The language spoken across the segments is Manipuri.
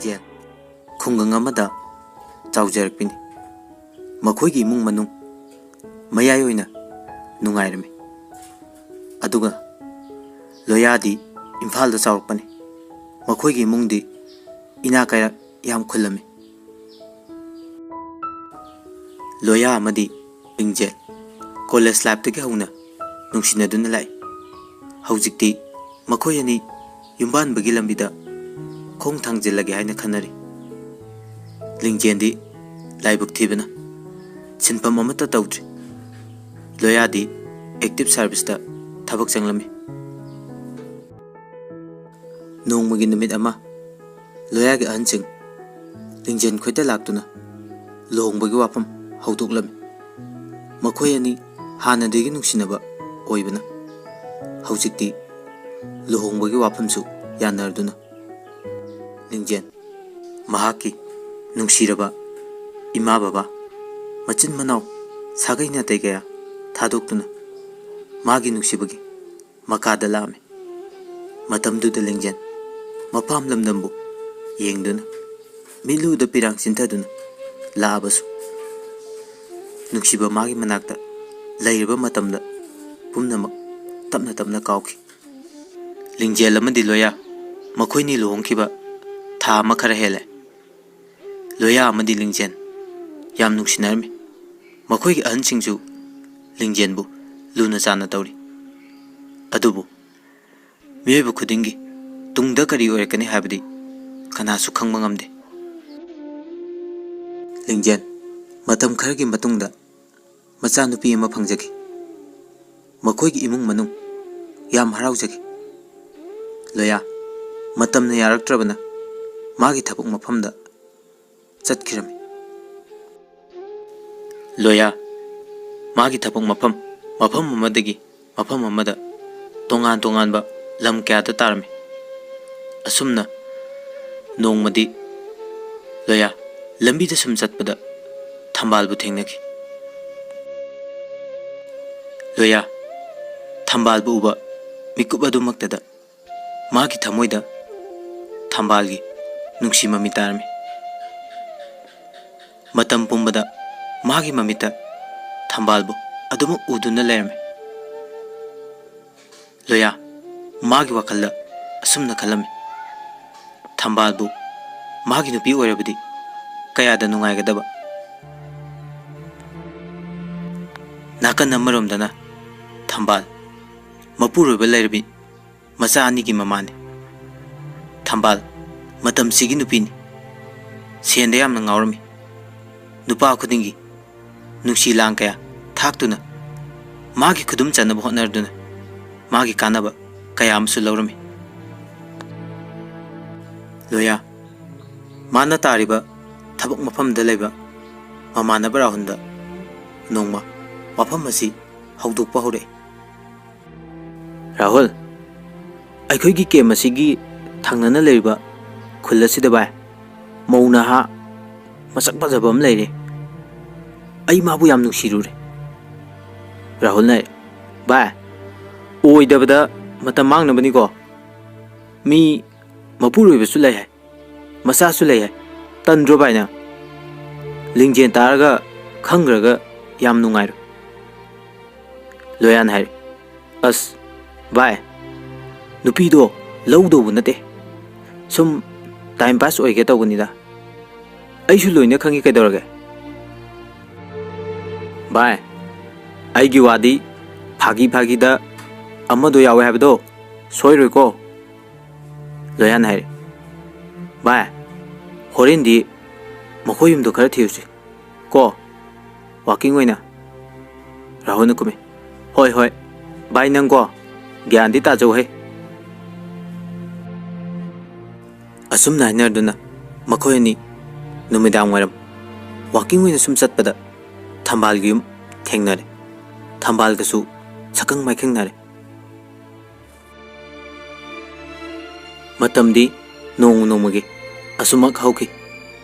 ꯂꯤꯡꯖꯦꯜ ꯈꯨꯡꯒꯪ ꯑꯃꯗ ꯆꯥꯎꯖꯔꯛꯄꯅꯤ꯫ ꯃꯈꯣꯏꯒꯤ ꯏꯃꯨꯡ ꯃꯅꯨꯡ ꯃꯌꯥꯏ ꯑꯣꯏꯅ ꯅꯨꯡꯉꯥꯏꯔꯝꯃꯤ꯫ ꯑꯗꯨꯒ ꯂꯣꯌꯥꯗꯤ ꯏꯝꯐꯥꯜꯗ ꯆꯥꯎꯔꯛꯄꯅꯤ꯫ ꯃꯈꯣꯏꯒꯤ ꯏꯃꯨꯡꯗꯤ ꯏꯅꯥꯛ ꯀꯩꯔꯥꯛ ꯌꯥꯝ ꯈꯨꯜꯂꯝꯃꯤ꯫ ꯂꯣꯌꯥ ꯑꯃꯗꯤ ꯂꯤꯡꯖꯦꯜ ꯀꯣꯂꯦꯖ ꯂꯥꯏꯐꯇꯒꯤ ꯍꯧꯅ ꯅꯨꯡꯁꯤꯅꯗꯨꯅ ꯂꯥꯛꯏ꯫ ꯍꯧꯖꯤꯛꯇꯤ ꯃꯈꯣꯏ ꯑꯅꯤ ꯌꯨꯝꯕꯥꯟꯕꯒꯤ ꯂꯝꯕꯤꯗ ꯈꯣꯡ ꯊꯥꯡꯖꯤꯜꯂꯒꯦ ꯍꯥꯏꯅ ꯈꯟꯅꯔꯤ꯫ ꯂꯤꯡꯖꯦꯜꯗꯤ ꯂꯥꯏꯕꯛ ꯊꯤꯕꯅ ꯁꯤꯟꯐꯝ ꯑꯃꯠꯇ ꯇꯧꯗ꯭ꯔꯤ꯫ ꯂꯣꯌꯥꯗꯤ ꯑꯦꯛꯇꯤꯚ ꯁꯥꯔꯚꯤꯁꯇ ꯊꯕꯛ ꯆꯪꯂꯝꯃꯤ꯫ ꯅꯣꯡꯃꯒꯤ ꯅꯨꯃꯤꯠ ꯑꯃ ꯂꯣꯌꯥꯒꯤ ꯑꯍꯟꯁꯤꯡ ꯂꯤꯡꯖꯦꯜ ꯈꯣꯏꯗ ꯂꯥꯛꯇꯨꯅ ꯂꯨꯍꯣꯡꯕꯒꯤ ꯋꯥꯐꯝ ꯍꯧꯗꯣꯛꯂꯝꯃꯤ꯫ ꯃꯈꯣꯏ ꯑꯅꯤ ꯍꯥꯟꯅꯗꯒꯤ ꯅꯨꯡꯁꯤꯅꯕ ꯑꯣꯏꯕꯅ ꯍꯧꯖꯤꯛꯇꯤ ꯂꯨꯍꯣꯡꯕꯒꯤ ꯋꯥꯐꯝꯁꯨ ꯌꯥꯅꯔꯗꯨꯅ ꯂꯤꯡꯖꯦꯜ ꯃꯍꯥꯛꯀꯤ ꯅꯨꯡꯁꯤꯔꯕ ꯏꯃꯥ ꯕꯕꯥ ꯃꯆꯤꯟ ꯃꯅꯥꯎ ꯁꯥꯒꯩ ꯅꯥꯇꯩ ꯀꯌꯥ ꯊꯥꯗꯣꯛꯇꯨꯅ ꯃꯥꯒꯤ ꯅꯨꯡꯁꯤꯕꯒꯤ ꯃꯀꯥꯗ ꯂꯥꯛꯑꯝꯃꯤ꯫ ꯃꯇꯝꯗꯨꯗ ꯂꯤꯡꯖꯦꯜ ꯃꯄꯥꯝ ꯂꯝꯗꯝꯕꯨ ꯌꯦꯡꯗꯨꯅ ꯃꯤꯠꯂꯨꯗ ꯄꯤꯔꯥꯡ ꯆꯤꯟꯊꯗꯨꯅ ꯂꯥꯛꯑꯕꯁꯨ ꯅꯨꯡꯁꯤꯕ ꯃꯥꯒꯤ ꯃꯅꯥꯛꯇ ꯂꯩꯔꯕ ꯃꯇꯝꯗ ꯄꯨꯝꯅꯃꯛ ꯇꯞꯅ ꯇꯞꯅ ꯀꯥꯎꯈꯤ꯫ ꯂꯤꯡꯖꯦꯜ ꯑꯃꯗꯤ ꯂꯣꯌꯥ ꯃꯈꯣꯏꯅꯤ ꯂꯨꯍꯣꯡꯈꯤꯕ ꯊꯥ ꯑꯃ ꯈꯔ ꯍꯦꯜꯂꯦ꯫ ꯂꯣꯌꯥ ꯑꯃꯗꯤ ꯂꯤꯡꯖꯦꯜ ꯌꯥꯝ ꯅꯨꯡꯁꯤꯅꯔꯝꯃꯤ꯫ ꯃꯈꯣꯏꯒꯤ ꯑꯍꯟꯁꯤꯡꯁꯨ ꯂꯤꯡꯖꯦꯜꯕꯨ ꯂꯨꯅ ꯆꯥꯟꯅ ꯇꯧꯔꯤ꯫ ꯑꯗꯨꯕꯨ ꯃꯤꯑꯣꯏꯕ ꯈꯨꯗꯤꯡꯒꯤ ꯇꯨꯡꯗ ꯀꯔꯤ ꯑꯣꯏꯔꯛꯀꯅꯤ ꯍꯥꯏꯕꯗꯤ ꯀꯅꯥꯁꯨ ꯈꯪꯕ ꯉꯝꯗꯦ꯫ ꯂꯤꯡꯖꯦꯜ ꯃꯇꯝ ꯈꯔꯒꯤ ꯃꯇꯨꯡꯗ ꯃꯆꯥꯅꯨꯄꯤ ꯑꯃ ꯐꯪꯖꯈꯤ꯫ ꯃꯈꯣꯏꯒꯤ ꯏꯃꯨꯡ ꯃꯅꯨꯡ ꯌꯥꯝ ꯍꯔꯥꯎꯖꯈꯤ꯫ ꯂꯣꯌꯥ ꯃꯇꯝꯅ ꯌꯥꯔꯛꯇ꯭ꯔꯕꯅ ꯃꯥꯒꯤ ꯊꯕꯛ ꯃꯐꯝꯗ ꯆꯠꯈꯤꯔꯝꯃꯤ꯫ ꯂꯣꯌꯥ ꯃꯥꯒꯤ ꯊꯕꯛ ꯃꯐꯝ ꯑꯃꯗꯒꯤ ꯃꯐꯝ ꯑꯃꯗ ꯇꯣꯉꯥꯟ ꯇꯣꯉꯥꯟꯕ ꯂꯝ ꯀꯌꯥꯗ ꯇꯥꯔꯝꯃꯤ꯫ ꯑꯁꯨꯝꯅ ꯅꯣꯡꯃꯗꯤ ꯂꯣꯌꯥ ꯂꯝꯕꯤꯗ ꯁꯨꯝ ꯆꯠꯄꯗ ꯊꯝꯕꯥꯜꯕꯨ ꯊꯦꯡꯅꯈꯤ꯫ ꯂꯣꯌꯥ ꯊꯝꯕꯥꯜꯕꯨ ꯎꯕ ꯃꯤꯀꯨꯞ ꯑꯗꯨꯃꯛꯇꯗ ꯃꯥꯒꯤ ꯊꯃꯣꯏꯗ ꯊꯝꯕꯥꯜꯒꯤ ꯅꯨꯡꯁꯤ ꯃꯃꯤ ꯇꯥꯔꯝꯃꯤ꯫ ꯃꯇꯝ ꯄꯨꯝꯕꯗ ꯃꯥꯒꯤ ꯃꯃꯤꯠꯇ ꯊꯝꯕꯥꯜꯕꯨ ꯑꯗꯨꯃꯛ ꯎꯗꯨꯅ ꯂꯩꯔꯝꯃꯤ꯫ ꯂꯣꯌꯥ ꯃꯥꯒꯤ ꯋꯥꯈꯜꯗ ꯑꯁꯨꯝꯅ ꯈꯜꯂꯝꯃꯤ, ꯊꯝꯕꯥꯜꯕꯨ ꯃꯥꯒꯤ ꯅꯨꯄꯤ ꯑꯣꯏꯔꯕꯗꯤ ꯀꯌꯥꯗ ꯅꯨꯡꯉꯥꯏꯒꯗꯕ꯫ ꯅꯥꯀꯟ ꯑꯃꯔꯣꯝꯗꯅ ꯊꯝꯕꯥꯜ ꯃꯄꯨꯔꯣꯏꯕ ꯂꯩꯔꯕꯤ ꯃꯆꯥ ꯑꯅꯤꯒꯤ ꯃꯃꯥꯅꯤ꯫ ꯊꯝꯕꯥꯜ ꯃꯇꯝꯁꯤꯒꯤ ꯅꯨꯄꯤꯅꯤ꯫ ꯁꯦꯟꯗ ꯌꯥꯝꯅ ꯉꯥꯎꯔꯝꯃꯤ꯫ ꯅꯨꯄꯥ ꯈꯨꯗꯤꯡꯒꯤ ꯅꯨꯡꯁꯤ ꯂꯥꯡ ꯀꯌꯥ ꯊꯥꯛꯇꯨꯅ ꯃꯥꯒꯤ ꯈꯨꯗꯨꯝ ꯆꯟꯅꯕ ꯍꯣꯠꯅꯗꯨꯅ ꯃꯥꯒꯤ ꯀꯥꯟꯅꯕ ꯀꯌꯥ ꯑꯃꯁꯨ ꯂꯧꯔꯝꯃꯤ꯫ ꯂꯣꯌꯥ ꯃꯥꯅ ꯇꯥꯔꯤꯕ ꯊꯕꯛ ꯃꯐꯝꯗ ꯂꯩꯕ ꯃꯃꯥꯟꯅꯕ ꯔꯥꯍꯨꯜꯗ ꯅꯣꯡꯃ ꯋꯥꯐꯝ ꯑꯁꯤ ꯍꯧꯗꯣꯛꯄ ꯍꯧꯔꯛꯏ꯫ ꯔꯥꯍꯨꯜ, ꯑꯩꯈꯣꯏꯒꯤ ꯀꯦꯝ ꯑꯁꯤꯒꯤ ꯊꯪꯅꯅ ꯂꯩꯔꯤꯕ ꯈꯨꯜ ꯑꯁꯤꯗ ꯚꯥꯏ ꯃꯧ ꯅꯍꯥ ꯃꯁꯛ ꯐꯖꯕ ꯑꯃ ꯂꯩꯔꯦ꯫ ꯑꯩ ꯃꯥꯕꯨ ꯌꯥꯝ ꯅꯨꯡꯁꯤꯔꯨꯔꯦ꯫ ꯔꯥꯍꯨꯜꯅ, ꯚꯥꯏ ꯑꯣꯏꯗꯕꯗ ꯃꯇꯝ ꯃꯥꯡꯅꯕꯅꯤꯀꯣ꯫ ꯃꯤ ꯃꯄꯨꯔꯣꯏꯕꯁꯨ ꯂꯩ ꯍꯥꯏ, ꯃꯆꯥꯁꯨ ꯂꯩ ꯍꯥꯏ, ꯇꯟꯗ꯭ꯔꯣ ꯚꯥꯏꯅ? ꯂꯤꯡꯖꯦꯜ ꯇꯥꯔꯒ ꯈꯪꯈ꯭ꯔꯒ ꯌꯥꯝ ꯅꯨꯡꯉꯥꯏꯔꯣꯏ꯫ ꯂꯣꯌꯥꯅ ꯍꯥꯏꯔꯤ, ꯑꯁ ꯚꯥꯏ, ꯅꯨꯄꯤꯗꯣ ꯂꯧꯗꯧꯕ ꯅꯠꯇꯦ, ꯁꯨꯝ ꯇꯥꯏꯝ ꯄꯥꯁ ꯑꯣꯏꯒꯦ ꯇꯧꯕꯅꯤꯗ꯫ ꯑꯩꯁꯨ ꯂꯣꯏꯅ ꯈꯪꯉꯤ, ꯀꯩꯗꯧꯔꯒꯦ? ꯚꯥꯏ, ꯑꯩꯒꯤ ꯋꯥꯗꯤ ꯐꯥꯒꯤꯗ ꯑꯃꯗꯣ ꯌꯥꯎꯋꯦ ꯍꯥꯏꯕꯗꯣ ꯁꯣꯏꯔꯣꯏꯀꯣ꯫ ꯂꯣꯌꯥꯅ ꯍꯥꯏꯔꯤ, ꯚꯥꯏ ꯍꯣꯔꯦꯟꯗꯤ ꯃꯈꯣꯏ ꯌꯨꯝꯗꯣ ꯈꯔ ꯊꯤꯔꯨꯁꯤ ꯀꯣ, ꯋꯥꯀꯤꯡ ꯑꯣꯏꯅ꯫ ꯔꯥꯍꯨꯜꯅ ꯀꯨꯝꯃꯤ, ꯍꯣꯏ ꯍꯣꯏ ꯚꯥꯏ, ꯅꯪꯀꯣ ꯒ꯭ꯌꯥꯟꯗꯤ ꯇꯥꯖꯧꯍꯦ꯫ ꯑꯁꯨꯝꯅ ꯍꯥꯏꯅꯔꯗꯨꯅ ꯃꯈꯣꯏ ꯑꯅꯤ ꯅꯨꯃꯤꯗꯥꯡ ꯋꯥꯏꯔꯝ ꯋꯥꯀꯤꯡ ꯑꯣꯏꯅ ꯁꯨꯝ ꯆꯠꯄꯗ ꯊꯝꯕꯥꯜꯒꯤ ꯌꯨꯝ ꯊꯦꯡꯅꯔꯦ꯫ ꯊꯝꯕꯥꯜꯒꯁꯨ ꯁꯛꯈꯪ ꯃꯥꯏꯈꯪꯅꯔꯦ꯫ ꯃꯇꯝꯗꯤ ꯅꯣꯡꯃꯒꯤ ꯑꯁꯨꯃꯛ ꯍꯧꯈꯤ꯫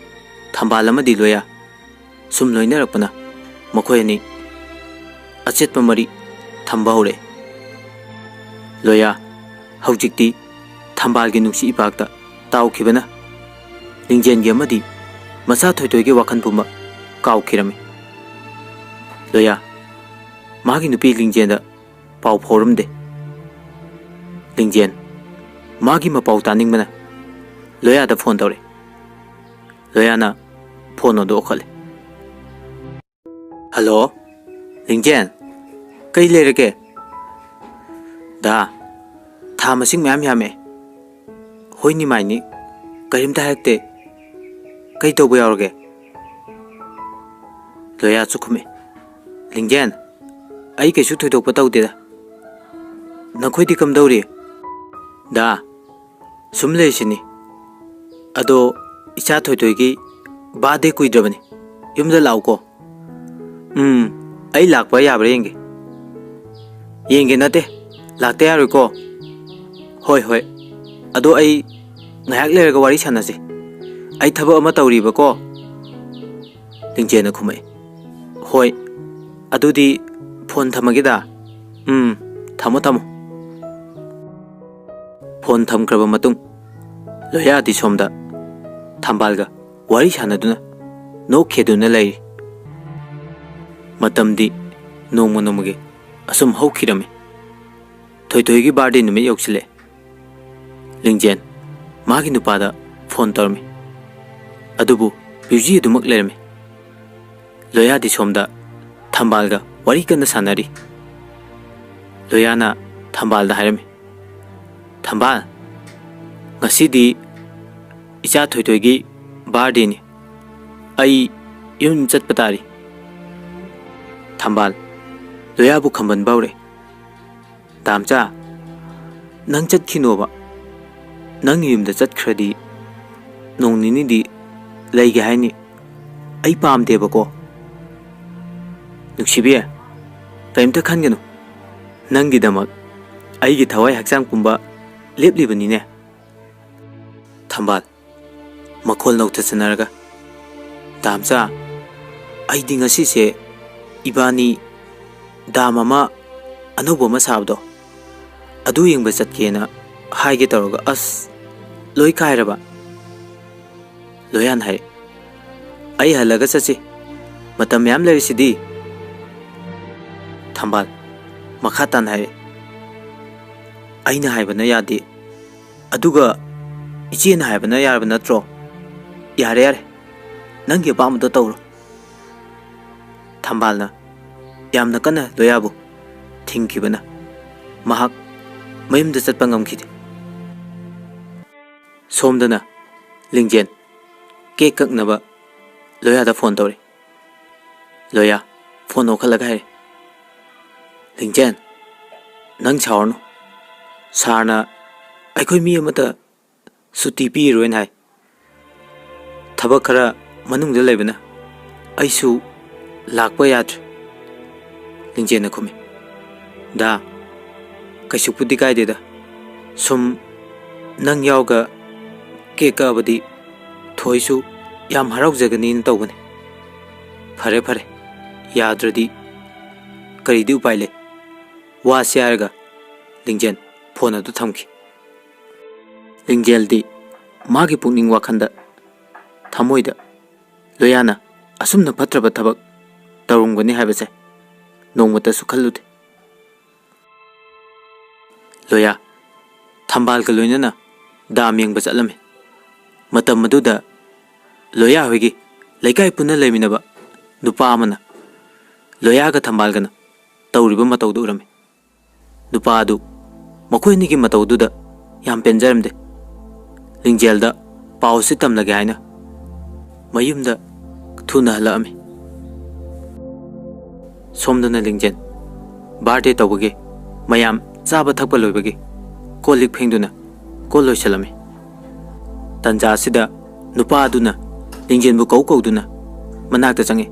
ꯊꯝꯕꯥꯜ ꯑꯃꯗꯤ ꯂꯣꯌꯥ ꯁꯨꯝ ꯂꯣꯏꯅꯔꯛꯄꯅ ꯃꯈꯣꯏ ꯑꯅꯤ ꯑꯆꯦꯠꯄ ꯃꯔꯤ ꯊꯝꯕ ꯍꯧꯔꯛꯑꯦ꯫ ꯂꯣꯌꯥ ꯍꯧꯖꯤꯛꯇꯤ ꯊꯝꯕꯥꯜꯒꯤ ꯅꯨꯡꯁꯤ ꯏꯄꯥꯛꯇ ꯇꯥꯎꯈꯤꯕꯅ ꯂꯤꯡꯖꯦꯟꯒꯤ ꯑꯃꯗꯤ ꯃꯆꯥ ꯊꯣꯏꯊꯣꯏꯒꯤ ꯋꯥꯈꯜ ꯄꯨꯝꯕ ꯀꯥꯎꯈꯤꯔꯝꯃꯤ꯫ ꯂꯣꯌꯥ ꯃꯥꯒꯤ ꯅꯨꯄꯤ ꯂꯤꯡꯖꯦꯟꯗ ꯄꯥꯎ ꯐꯥꯎꯔꯝꯗꯦ꯫ ꯂꯤꯡꯖꯦꯟ ꯃꯥꯒꯤ ꯃꯄꯥꯎ ꯇꯥꯅꯤꯡꯕꯅ ꯂꯣꯌꯥꯗ ꯐꯣꯟ ꯇꯧꯔꯦ꯫ ꯂꯣꯌꯥꯅ ꯐꯣꯟ ꯑꯗꯨ ꯑꯣꯛꯈꯠꯂꯦ꯫ ꯍꯜꯂꯣ ꯂꯤꯡꯖꯦꯟ, ꯀꯩ ꯂꯩꯔꯒꯦ? ꯗꯥ, ꯊꯥ ꯃꯁꯤꯡ ꯃꯌꯥꯝ ꯌꯥꯝꯃꯦ꯫ ꯍꯣꯏꯅꯤ ꯃꯥꯏꯅꯤ, ꯀꯔꯤꯝꯇ ꯍꯥꯏꯔꯛꯇꯦ꯫ ꯀꯩ ꯇꯧꯕ ꯌꯥꯎꯔꯒꯦ? ꯂꯣꯌꯥꯁꯨ ꯈꯨꯝꯃꯦ꯫ ꯂꯤꯡꯖꯦꯟ, ꯑꯩ ꯀꯩꯁꯨ ꯊꯣꯏꯗꯣꯛꯄ ꯇꯧꯗꯦꯗ꯫ ꯅꯈꯣꯏꯗꯤ ꯀꯝꯗꯧꯔꯤ? ꯗꯥ, ꯁꯨꯝ ꯂꯩꯔꯤꯁꯤꯅꯤ꯫ ꯑꯗꯣ ꯏꯆꯥ ꯊꯣꯏꯊꯣꯏꯒꯤ ꯕꯥꯔꯗꯦ ꯀꯨꯏꯗ꯭ꯔꯕꯅꯤ, ꯌꯨꯝꯗ ꯂꯥꯛꯎꯀꯣ꯫ ꯑꯩ ꯂꯥꯛꯄ ꯌꯥꯕ꯭ꯔꯥ ꯌꯦꯡꯒꯦ꯫ ꯌꯦꯡꯒꯦ ꯅꯠꯇꯦ, ꯂꯥꯛꯇ ꯌꯥꯔꯣꯏꯀꯣ? ꯍꯣꯏ ꯍꯣꯏ, ꯑꯗꯣ ꯑꯩ ꯉꯥꯏꯍꯥꯛ ꯂꯩꯔꯒ ꯋꯥꯔꯤ ꯁꯥꯟꯅꯁꯤ꯫ ꯑꯩ ꯊꯕꯛ ꯑꯃ ꯇꯧꯔꯤꯕꯀꯣ꯫ ꯂꯤꯡꯖꯦꯟꯅ ꯈꯨꯝꯃꯛꯏ꯫ ꯍꯣꯏ, ꯑꯗꯨꯗꯤ ꯐꯣꯟ ꯊꯝꯃꯒꯦꯗ꯫ ꯊꯝꯃꯣ ꯊꯝꯃꯣ꯫ ꯐꯣꯟ ꯊꯝꯈ꯭ꯔꯕ ꯃꯇꯨꯡ ꯂꯣꯌꯥꯗꯤ ꯁꯣꯝꯗ ꯊꯝꯕꯥꯜꯒ ꯋꯥꯔꯤ ꯁꯥꯟꯅꯗꯨꯅ ꯅꯣꯛꯈꯦꯗꯨꯅ ꯂꯩꯔꯤ꯫ ꯃꯇꯝꯗꯤ ꯅꯣꯡꯃ ꯅꯣꯡꯃꯒꯤ ꯑꯁꯨꯝ ꯍꯧꯈꯤꯔꯝꯃꯤ꯫ ꯊꯣꯏꯊꯣꯏꯒꯤ ꯕꯥꯔꯗꯦ ꯅꯨꯃꯤꯠ ꯌꯧꯁꯤꯜꯂꯛꯑꯦ꯫ ꯂꯤꯡꯖꯦꯟ ꯃꯥꯒꯤ ꯅꯨꯄꯥꯗ ꯐꯣꯟ ꯇꯧꯔꯝꯃꯤ, ꯑꯗꯨꯕꯨ ꯕꯤꯖꯤ ꯑꯗꯨꯃꯛ ꯂꯩꯔꯝꯃꯤ꯫ ꯂꯣꯌꯥꯗꯤ ꯁꯣꯝꯗ ꯊꯝꯕꯥꯜꯒ ꯋꯥꯔꯤ ꯀꯟꯅ ꯁꯥꯟꯅꯔꯤ꯫ ꯂꯣꯌꯥꯅ ꯊꯝꯕꯥꯜꯗ ꯍꯥꯏꯔꯝꯃꯤ, ꯊꯝꯕꯥꯜ, ꯉꯁꯤꯗꯤ ꯏꯆꯥ ꯊꯣꯏꯊꯣꯏꯒꯤ ꯕꯥꯔꯗꯦꯅꯤ꯫ ꯑꯩ ꯌꯨꯝ ꯆꯠꯄ ꯇꯥꯔꯤ꯫ ꯊꯝꯕꯥꯜ ꯂꯣꯌꯥꯕꯨ ꯈꯝꯕꯟꯕ ꯍꯧꯔꯦ꯫ ꯗꯥꯝꯆꯥ, ꯅꯪ ꯆꯠꯈꯤꯅꯣꯕ꯫ ꯅꯪ ꯌꯨꯝꯗ ꯆꯠꯈ꯭ꯔꯗꯤ ꯅꯣꯡ ꯅꯤꯅꯤꯗꯤ ꯂꯩꯒꯦ ꯍꯥꯏꯅꯤ꯫ ꯑꯩ ꯄꯥꯝꯗꯦꯕꯀꯣ꯫ ꯅꯨꯡꯁꯤꯕꯤ, ꯀꯔꯤꯝꯇ ꯈꯟꯒꯅꯨ꯫ ꯅꯪꯒꯤꯗꯃꯛ ꯑꯩꯒꯤ ꯊꯋꯥꯏ ꯍꯛꯆꯥꯡ ꯄꯨꯝꯕ ꯂꯦꯞꯂꯤꯕꯅꯤꯅꯦ꯫ ꯊꯝꯕꯥꯜ ꯃꯈꯣꯜ ꯅꯧꯊꯁꯟꯅꯔꯒ, ꯗꯥꯝꯆꯥ, ꯑꯩꯗꯤ ꯉꯁꯤꯁꯦ ꯏꯕꯥꯅꯤ ꯗꯥꯝ ꯑꯃ ꯑꯅꯧꯕ ꯑꯃ ꯁꯥꯕꯗꯣ ꯑꯗꯨ ꯌꯦꯡꯕ ꯆꯠꯀꯦꯅ ꯍꯥꯏꯒꯦ ꯇꯧꯔꯒ ꯂꯣꯏ ꯀꯥꯏꯔꯕ꯫ ꯂꯣꯌꯥꯅ ꯍꯥꯏ, ꯑꯩ ꯍꯜꯂꯒ ꯆꯠꯁꯤ, ꯃꯇꯝ ꯃꯌꯥꯝ ꯂꯩꯔꯤꯁꯤꯗꯤ꯫ ꯊꯝꯕꯥꯜ ꯃꯈꯥ ꯇꯥꯅ ꯍꯥꯏꯔꯦ, ꯑꯩꯅ ꯍꯥꯏꯕꯅ ꯌꯥꯗꯦ, ꯑꯗꯨꯒ ꯏꯆꯦꯅ ꯍꯥꯏꯕꯅ ꯌꯥꯔꯕ ꯅꯠꯇ꯭ꯔꯣ? ꯌꯥꯔꯦ ꯌꯥꯔꯦ, ꯅꯪꯒꯤ ꯑꯄꯥꯝꯕꯗꯣ ꯇꯧꯔꯣ꯫ ꯊꯝꯕꯥꯜꯅ ꯌꯥꯝꯅ ꯀꯟꯅ ꯂꯣꯌꯥꯕꯨ ꯊꯤꯡꯈꯤꯕꯅ ꯃꯍꯥꯛ ꯃꯌꯨꯝꯗ ꯆꯠꯄ ꯉꯝꯈꯤꯗꯦ꯫ ꯁꯣꯝꯗꯅ ꯂꯤꯡꯖꯦꯟ ꯀꯦꯛ ꯀꯛꯅꯕ ꯂꯣꯌꯥꯗ ꯐꯣꯟ ꯇꯧꯔꯦ꯫ ꯂꯣꯌꯥ ꯐꯣꯟ ꯑꯣꯛꯈꯠꯂꯒ ꯍꯥꯏꯔꯦ, ꯂꯤꯡꯖꯦꯟ, ꯅꯪ ꯁꯥꯎꯔꯅꯨ꯫ ꯁꯥꯔꯅ ꯑꯩꯈꯣꯏ ꯃꯤ ꯑꯃꯠꯇ ꯁꯨꯇꯤ ꯄꯤꯔꯣꯏꯅ ꯍꯥꯏ꯫ ꯊꯕꯛ ꯈꯔ ꯃꯅꯨꯡꯗ ꯂꯩꯕꯅ ꯑꯩꯁꯨ ꯂꯥꯛꯄ ꯌꯥꯗ꯭ꯔꯦ꯫ ꯂꯤꯡꯖꯦꯟꯅ ꯈꯨꯝꯃꯤ, ꯗꯥ, ꯀꯩꯁꯨꯄꯨꯗꯤ ꯀꯥꯏꯗꯦꯗ꯫ ꯁꯨꯝ ꯅꯪ ꯌꯥꯎꯒ ꯀꯦꯛ ꯀꯛꯑꯕꯗꯤ ꯊꯣꯏꯁꯨ ꯌꯥꯝ ꯍꯔꯥꯎꯖꯒꯅꯤꯅ ꯇꯧꯕꯅꯤ꯫ ꯐꯔꯦ ꯐꯔꯦ, ꯌꯥꯗ꯭ꯔꯗꯤ ꯀꯔꯤꯗꯤ ꯎꯄꯥꯏ ꯂꯩ꯫ ꯋꯥꯁꯤ ꯍꯥꯏꯔꯒ ꯂꯤꯡꯖꯦꯟ ꯐꯣꯟ ꯑꯗꯨ ꯊꯝꯈꯤ꯫ ꯂꯤꯡꯖꯦꯜꯗꯤ ꯃꯥꯒꯤ ꯄꯨꯛꯅꯤꯡ ꯋꯥꯈꯟꯗ ꯊꯃꯣꯏꯗ ꯂꯣꯌꯥꯅ ꯑꯁꯨꯝꯅ ꯐꯠꯇ꯭ꯔꯕ ꯊꯕꯛ ꯇꯧꯔꯝꯒꯅꯤ ꯍꯥꯏꯕꯁꯦ ꯅꯣꯡꯃꯇꯁꯨ ꯈꯜꯂꯨꯗꯦ꯫ ꯂꯣꯌꯥ ꯊꯝꯕꯥꯜꯒ ꯂꯣꯏꯅꯅ ꯗꯥꯝ ꯌꯦꯡꯕ ꯆꯠꯂꯝꯃꯤ꯫ ꯃꯇꯝ ꯑꯗꯨꯗ ꯂꯣꯌꯥ ꯍꯣꯏꯒꯤ ꯂꯩꯀꯥꯏ ꯄꯨꯟꯅ ꯂꯩꯃꯤꯟꯅꯕ ꯅꯨꯄꯥ ꯑꯃꯅ ꯂꯣꯌꯥꯒ ꯊꯝꯕꯥꯜꯒꯅ ꯇꯧꯔꯤꯕ ꯃꯇꯧꯗꯨ ꯎꯔꯝꯃꯤ꯫ ꯅꯨꯄꯥ ꯑꯗꯨ ꯃꯈꯣꯏ ꯑꯅꯤꯒꯤ ꯃꯇꯧꯗꯨꯗ ꯌꯥꯝ ꯄꯦꯟꯖꯔꯝꯗꯦ꯫ ꯂꯤꯡꯖꯦꯜꯗ ꯄꯥꯎꯁꯤ ꯇꯝꯂꯒꯦ ꯍꯥꯏꯅ ꯃꯌꯨꯝꯗ ꯊꯨꯅ ꯍꯜꯂꯛꯑꯝꯃꯤ꯫ ꯁꯣꯝꯗꯅ ꯂꯤꯡꯖꯦꯟ ꯕꯥꯔꯗꯦ ꯇꯧꯕꯒꯤ ꯃꯌꯥꯝ ꯆꯥꯕ ꯊꯛꯄ ꯂꯣꯏꯕꯒꯤ ꯀꯣꯜ ꯂꯤꯛ ꯐꯦꯡꯗꯨꯅ ꯀꯣꯜ ꯂꯣꯏꯁꯤꯜꯂꯝꯃꯤ꯫ ꯇꯟꯖꯥ ꯑꯁꯤꯗ ꯅꯨꯄꯥ ꯑꯗꯨꯅ ꯂꯤꯡꯖꯦꯟꯕꯨ ꯀꯧꯗꯨꯅ ꯃꯅꯥꯛꯇ ꯆꯪꯉꯤ꯫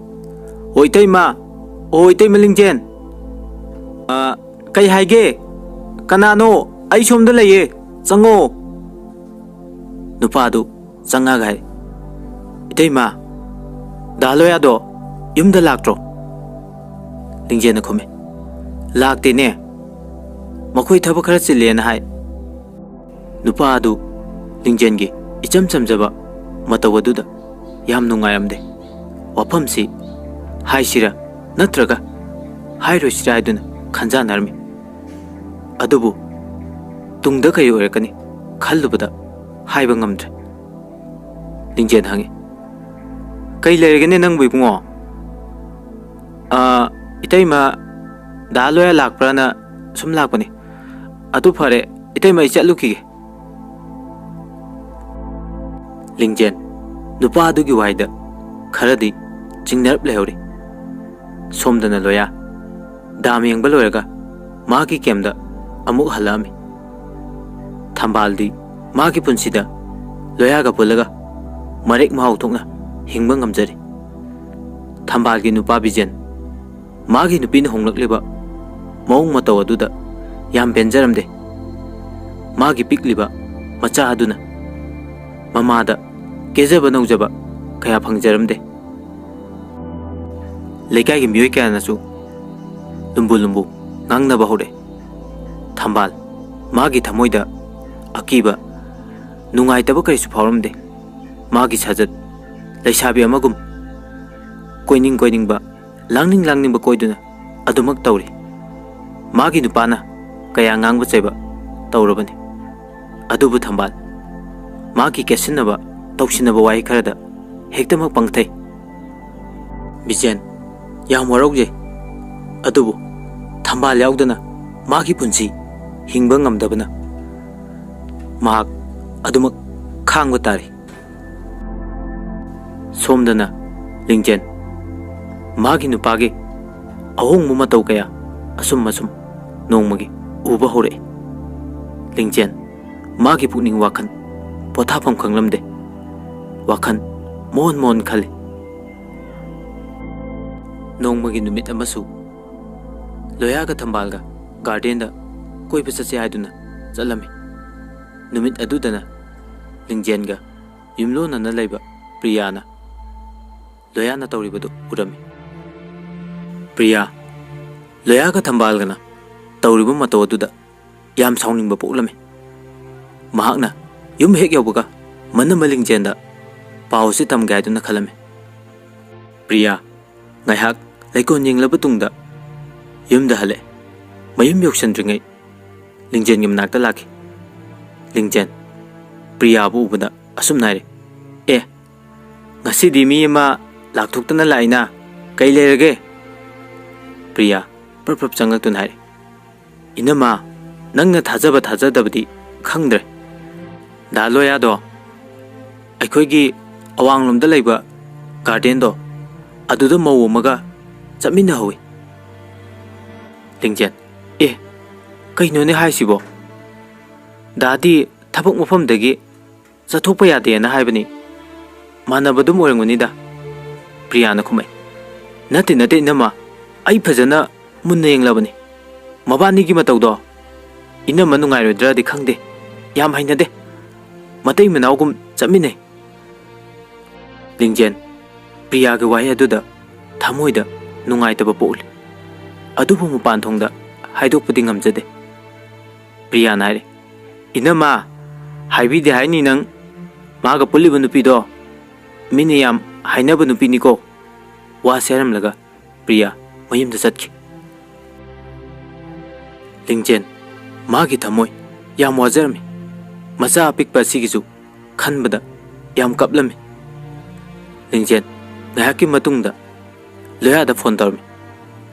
ꯑꯣ ꯏꯇꯩꯃ, ꯑꯣ ꯏꯇꯩꯃ ꯂꯤꯡꯖꯦꯟ, ꯀꯩ ꯍꯥꯏꯒꯦ? ꯀꯅꯥꯅꯣ? ꯑꯩ ꯁꯣꯝꯗ ꯂꯩꯌꯦ, ꯆꯪꯉꯣ꯫ ꯅꯨꯄꯥ ꯑꯗꯨ ꯆꯪꯉꯒ ꯍꯥꯏ, ꯏꯇꯩꯃ, ꯗꯥ ꯂꯣꯌꯥꯗꯣ ꯌꯨꯝꯗ ꯂꯥꯛꯇ꯭ꯔꯣ? ꯂꯤꯡꯖꯦꯟꯅ ꯈꯨꯝꯃꯤ, ꯂꯥꯛꯇꯦꯅꯦ, ꯃꯈꯣꯏ ꯊꯕꯛ ꯈꯔ ꯆꯤꯜꯂꯦꯅ ꯍꯥꯏ꯫ ꯅꯨꯄꯥ ꯑꯗꯨ ꯂꯤꯡꯖꯦꯟꯒꯤ ꯏꯆꯝ ꯆꯝꯖꯕ ꯃꯇꯧ ꯑꯗꯨꯗ ꯌꯥꯝ ꯅꯨꯡꯉꯥꯏꯔꯝꯗꯦ꯫ ꯋꯥꯐꯝꯁꯤ ꯍꯥꯏꯁꯤꯔꯥ ꯅꯠꯇ꯭ꯔꯒ ꯍꯥꯏꯔꯣꯏꯁꯤꯔꯥ ꯍꯥꯏꯗꯨꯅ ꯈꯟꯖꯥꯟꯅꯔꯝꯃꯤ꯫ ꯑꯗꯨꯕꯨ ꯇꯨꯡꯗ ꯀꯔꯤ ꯑꯣꯏꯔꯛꯀꯅꯤ ꯈꯜꯂꯨꯕꯗ ꯍꯥꯏꯕ ꯉꯝꯗ꯭ꯔꯦ꯫ ꯂꯤꯡꯖꯦꯟ ꯍꯪꯉꯤ, "ꯀꯩ ꯂꯩꯔꯒꯦꯅꯦ ꯅꯪꯕꯨ ꯏꯕꯨꯡꯉꯣ?" "ꯏꯇꯩꯃ ꯗꯥ ꯂꯣꯌꯥ ꯂꯥꯛꯄ꯭ꯔꯥꯅ ꯁꯨꯝ ꯂꯥꯛꯄꯅꯤ꯫ ꯑꯗꯨ ꯐꯔꯦ ꯏꯇꯩꯃ ꯑꯩ ꯆꯠꯂꯨꯈꯤꯒꯦ." ꯂꯤꯡꯖꯦꯟ ꯅꯨꯄꯥ ꯑꯗꯨꯒꯤ ꯋꯥꯍꯩꯗ ꯈꯔꯗꯤ ꯆꯤꯡꯅꯔꯞ ꯂꯩꯍꯧꯔꯤ꯫ ꯁꯣꯝꯗꯅ ꯂꯣꯌꯥ ꯗꯥꯝ ꯌꯦꯡꯕ ꯂꯣꯏꯔꯒ ꯃꯥꯒꯤ ꯀꯦꯝꯗ ꯑꯃꯨꯛ ꯍꯜꯂꯛꯑꯝꯃꯤ꯫ ꯊꯝꯕꯥꯜꯗꯤ ꯃꯥꯒꯤ ꯄꯨꯟꯁꯤꯗ ꯂꯣꯌꯥꯒ ꯄꯨꯜꯂꯒ ꯃꯔꯦꯛ ꯃꯍꯥꯎ ꯊꯣꯛꯅ ꯍꯤꯡꯕ ꯉꯝꯖꯔꯤ꯫ ꯊꯝꯕꯥꯜꯒꯤ ꯅꯨꯄꯥ ꯕꯤꯖꯦꯟ ꯃꯥꯒꯤ ꯅꯨꯄꯤꯅ ꯍꯣꯡꯂꯛꯂꯤꯕ ꯃꯑꯣꯡ ꯃꯇꯧ ꯑꯗꯨꯗ ꯌꯥꯝ ꯄꯦꯟꯖꯔꯝꯗꯦ꯫ ꯃꯥꯒꯤ ꯄꯤꯛꯂꯤꯕ ꯃꯆꯥ ꯑꯗꯨꯅ ꯃꯃꯥꯗ ꯀꯦꯖꯕ ꯅꯧꯖꯕ ꯀꯌꯥ ꯐꯪꯖꯔꯝꯗꯦ꯫ ꯂꯩꯀꯥꯏꯒꯤ ꯃꯤꯑꯣꯏ ꯀꯌꯥꯅꯁꯨ ꯂꯨꯝꯕꯨ ꯂꯨꯝꯕꯨ ꯉꯥꯡꯅꯕ ꯍꯧꯔꯛꯑꯦ꯫ ꯊꯝꯕꯥꯜ ꯃꯥꯒꯤ ꯊꯃꯣꯏꯗ ꯑꯀꯤꯕ ꯅꯨꯡꯉꯥꯏꯇꯕ ꯀꯔꯤꯁꯨ ꯐꯥꯎꯔꯝꯗꯦ꯫ ꯃꯥꯒꯤ ꯁꯥꯖꯠ ꯂꯩꯁꯥꯕꯤ ꯑꯃꯒꯨꯝ ꯀꯣꯏꯅꯤꯡꯕ ꯂꯥꯡꯅꯤꯡꯕ ꯀꯣꯏꯗꯨꯅ ꯑꯗꯨꯃꯛ ꯇꯧꯔꯤ꯫ ꯃꯥꯒꯤ ꯅꯨꯄꯥꯅ ꯀꯌꯥ ꯉꯥꯡꯕ ꯆꯩꯕ ꯇꯧꯔꯕꯅꯤ꯫ ꯑꯗꯨꯕꯨ ꯊꯝꯕꯥꯜ ꯃꯥꯒꯤ ꯀꯦꯠꯁꯤꯟꯅꯕ ꯇꯧꯁꯤꯟꯅꯕ ꯋꯥꯍꯩ ꯈꯔꯗ ꯍꯦꯛꯇꯃꯛ ꯄꯪꯊꯩ꯫ "ꯕꯤꯖꯦꯟ ꯌꯥꯝ ꯋꯥꯔꯧꯖꯩ, ꯑꯗꯨꯕꯨ ꯊꯝꯕꯥꯜ ꯌꯥꯎꯗꯅ ꯃꯥꯒꯤ ꯄꯨꯟꯁꯤ ꯍꯤꯡꯕ ꯉꯝꯗꯕꯅ ꯃꯍꯥꯛ ꯑꯗꯨꯃꯛ ꯈꯥꯡꯕ ꯇꯥꯔꯤ." ꯁꯣꯝꯗꯅ ꯂꯤꯡꯖꯦꯟ ꯃꯥꯒꯤ ꯅꯨꯄꯥꯒꯤ ꯑꯍꯣꯡꯕ ꯃꯇꯧ ꯀꯌꯥ ꯑꯁꯨꯝ ꯅꯣꯡꯃꯒꯤ ꯎꯕ ꯍꯧꯔꯛꯏ꯫ ꯂꯤꯡꯖꯦꯟ ꯃꯥꯒꯤ ꯄꯨꯛꯅꯤꯡ ꯋꯥꯈꯜ ꯄꯣꯊꯥꯐꯝ ꯈꯪꯂꯝꯗꯦ꯫ ꯋꯥꯈꯜ ꯃꯣꯟ ꯈꯜꯂꯤ꯫ ꯅꯣꯡꯃꯒꯤ ꯅꯨꯃꯤꯠ ꯑꯃꯁꯨ ꯂꯣꯌꯥꯒ ꯊꯝꯕꯥꯜꯒ ꯒꯥꯔꯗꯦꯟꯗ ꯀꯣꯏꯕ ꯆꯠꯁꯦ ꯍꯥꯏꯗꯨꯅ ꯆꯠꯂꯝꯃꯤ꯫ ꯅꯨꯃꯤꯠ ꯑꯗꯨꯗꯅ ꯂꯤꯡꯖꯦꯟꯒ ꯌꯨꯝꯂꯣꯟꯅꯅ ꯂꯩꯕ ꯄ꯭ꯔꯤꯌꯥꯅ ꯂꯣꯌꯥꯅ ꯇꯧꯔꯤꯕꯗꯨ ꯎꯔꯝꯃꯤ꯫ ꯄ꯭ꯔꯤꯌꯥ ꯂꯣꯌꯥꯒ ꯊꯝꯕꯥꯜꯒꯅ ꯇꯧꯔꯤꯕ ꯃꯇꯧ ꯑꯗꯨꯗ ꯌꯥꯝ ꯁꯥꯎꯅꯤꯡꯕ ꯄꯣꯛꯂꯝꯃꯤ꯫ ꯃꯍꯥꯛꯅ ꯌꯨꯝ ꯍꯦꯛ ꯌꯧꯕꯒ ꯃꯅꯝꯃ ꯂꯤꯡꯖꯦꯟꯗ ꯄꯥꯎ ꯑꯁꯤ ꯇꯝꯒꯦ ꯍꯥꯏꯗꯨꯅ ꯈꯜꯂꯝꯃꯤ꯫ ꯄ꯭ꯔꯤꯌꯥ ꯉꯥꯏꯍꯥꯛ ꯂꯩꯀꯣꯜ ꯌꯦꯡꯂꯕ ꯇꯨꯡꯗ ꯌꯨꯝꯗ ꯍꯜꯂꯛꯑꯦ꯫ ꯃꯌꯨꯝ ꯌꯧꯁꯟꯗ꯭ꯔꯤꯉꯩ ꯂꯤꯡꯖꯦꯟꯒꯤ ꯃꯅꯥꯛꯇ ꯂꯥꯛꯈꯤ꯫ ꯂꯤꯡꯖꯦꯟ ꯄ꯭ꯔꯤꯌꯥꯕꯨ ꯎꯕꯗ ꯑꯁꯨꯝꯅ ꯍꯥꯏꯔꯦ, "ꯑꯦ, ꯉꯁꯤꯗꯤ ꯃꯤ ꯑꯃ ꯂꯥꯛꯊꯣꯛꯇꯅ ꯂꯥꯛꯏꯅ, ꯀꯩ ꯂꯩꯔꯒꯦ?" ꯄ꯭ꯔꯤꯌꯥ ꯄ꯭ꯔꯞ ꯆꯪꯂꯛꯇꯨꯅ ꯍꯥꯏꯔꯦ, "ꯏꯅꯝꯃ, ꯅꯪꯅ ꯊꯥꯖꯕ ꯊꯥꯖꯗꯕꯗꯤ ꯈꯪꯗ꯭ꯔꯦ꯫ ꯗꯥ ꯂꯣꯌꯥꯗꯣ ꯑꯩꯈꯣꯏꯒꯤ ꯑꯋꯥꯡꯂꯣꯝꯗ ꯂꯩꯕ ꯒꯥꯔꯗꯦꯟꯗꯣ ꯑꯗꯨꯗ ꯃꯧ ꯑꯃꯒ ꯆꯠꯃꯤꯟꯅꯍꯧꯏ." ꯂꯤꯡꯖꯦꯟ, "ꯑꯦ, ꯀꯩꯅꯣꯅꯦ ꯍꯥꯏꯁꯤꯕꯣ? ꯗꯥꯗꯤ ꯊꯕꯛ ꯃꯐꯝꯗꯒꯤ ꯆꯠꯊꯣꯛꯄ ꯌꯥꯗꯦꯅ ꯍꯥꯏꯕꯅꯤ, ꯃꯥꯟꯅꯕꯗꯨꯝ ꯑꯣꯏꯔꯝꯒꯅꯤꯗ." ꯄ꯭ꯔꯤꯌꯥꯅ ꯈꯨꯝꯃꯛꯏ, "ꯅꯠꯇꯦ ꯏꯅꯝꯃ, ꯑꯩ ꯐꯖꯅ ꯃꯨꯟꯅ ꯌꯦꯡꯂꯕꯅꯤ꯫ ꯃꯕꯥꯅꯤꯒꯤ ꯃꯇꯧꯗꯣ ꯏꯅꯝꯃ ꯅꯨꯡꯉꯥꯏꯔꯣꯏꯗ꯭ꯔꯗꯤ ꯈꯪꯗꯦ, ꯌꯥꯝ ꯍꯩꯅꯗꯦ, ꯃꯇꯩ ꯃꯅꯥꯎꯒꯨꯝ ꯆꯠꯃꯤꯟꯅꯩ." ꯂꯤꯡꯖꯦꯟ ꯄ꯭ꯔꯤꯌꯥꯒꯤ ꯋꯥꯍꯩ ꯑꯗꯨꯗ ꯊꯃꯣꯏꯗ ꯅꯨꯡꯉꯥꯏꯇꯕ ꯄꯣꯛꯂꯤ꯫ ꯑꯗꯨꯕꯨ ꯃꯄꯥꯟꯊꯣꯡꯗ ꯍꯥꯏꯗꯣꯛꯄꯗꯤ ꯉꯝꯖꯗꯦ꯫ ꯄ꯭ꯔꯤꯌꯥꯅ ꯍꯥꯏꯔꯦ, "ꯏꯅꯝꯃ, ꯍꯥꯏꯕꯤꯗꯦ ꯍꯥꯏꯅꯤ ꯅꯪ ꯃꯥꯒ ꯄꯨꯜꯂꯤꯕ ꯅꯨꯄꯤꯗꯣ ꯃꯤꯅ ꯌꯥꯝ ꯍꯥꯏꯅꯕ ꯅꯨꯄꯤꯅꯤꯀꯣ." ꯋꯥꯁꯦ ꯍꯥꯏꯔꯝꯂꯒ ꯄ꯭ꯔꯤꯌꯥ ꯃꯌꯨꯝꯗ ꯆꯠꯈꯤ꯫ ꯂꯤꯡꯖꯦꯟ ꯃꯥꯒꯤ ꯊꯃꯣꯏ ꯌꯥꯝ ꯋꯥꯖꯔꯝꯃꯤ꯫ ꯃꯆꯥ ꯑꯄꯤꯛꯄ ꯑꯁꯤꯒꯤꯁꯨ ꯈꯟꯕꯗ ꯌꯥꯝ ꯀꯞꯂꯝꯃꯤ꯫ ꯂꯤꯡꯖꯦꯟ ꯉꯥꯏꯍꯥꯛꯀꯤ ꯃꯇꯨꯡꯗ ꯂꯣꯌꯥꯗ ꯐꯣꯟ ꯇꯧꯔꯝꯃꯤ꯫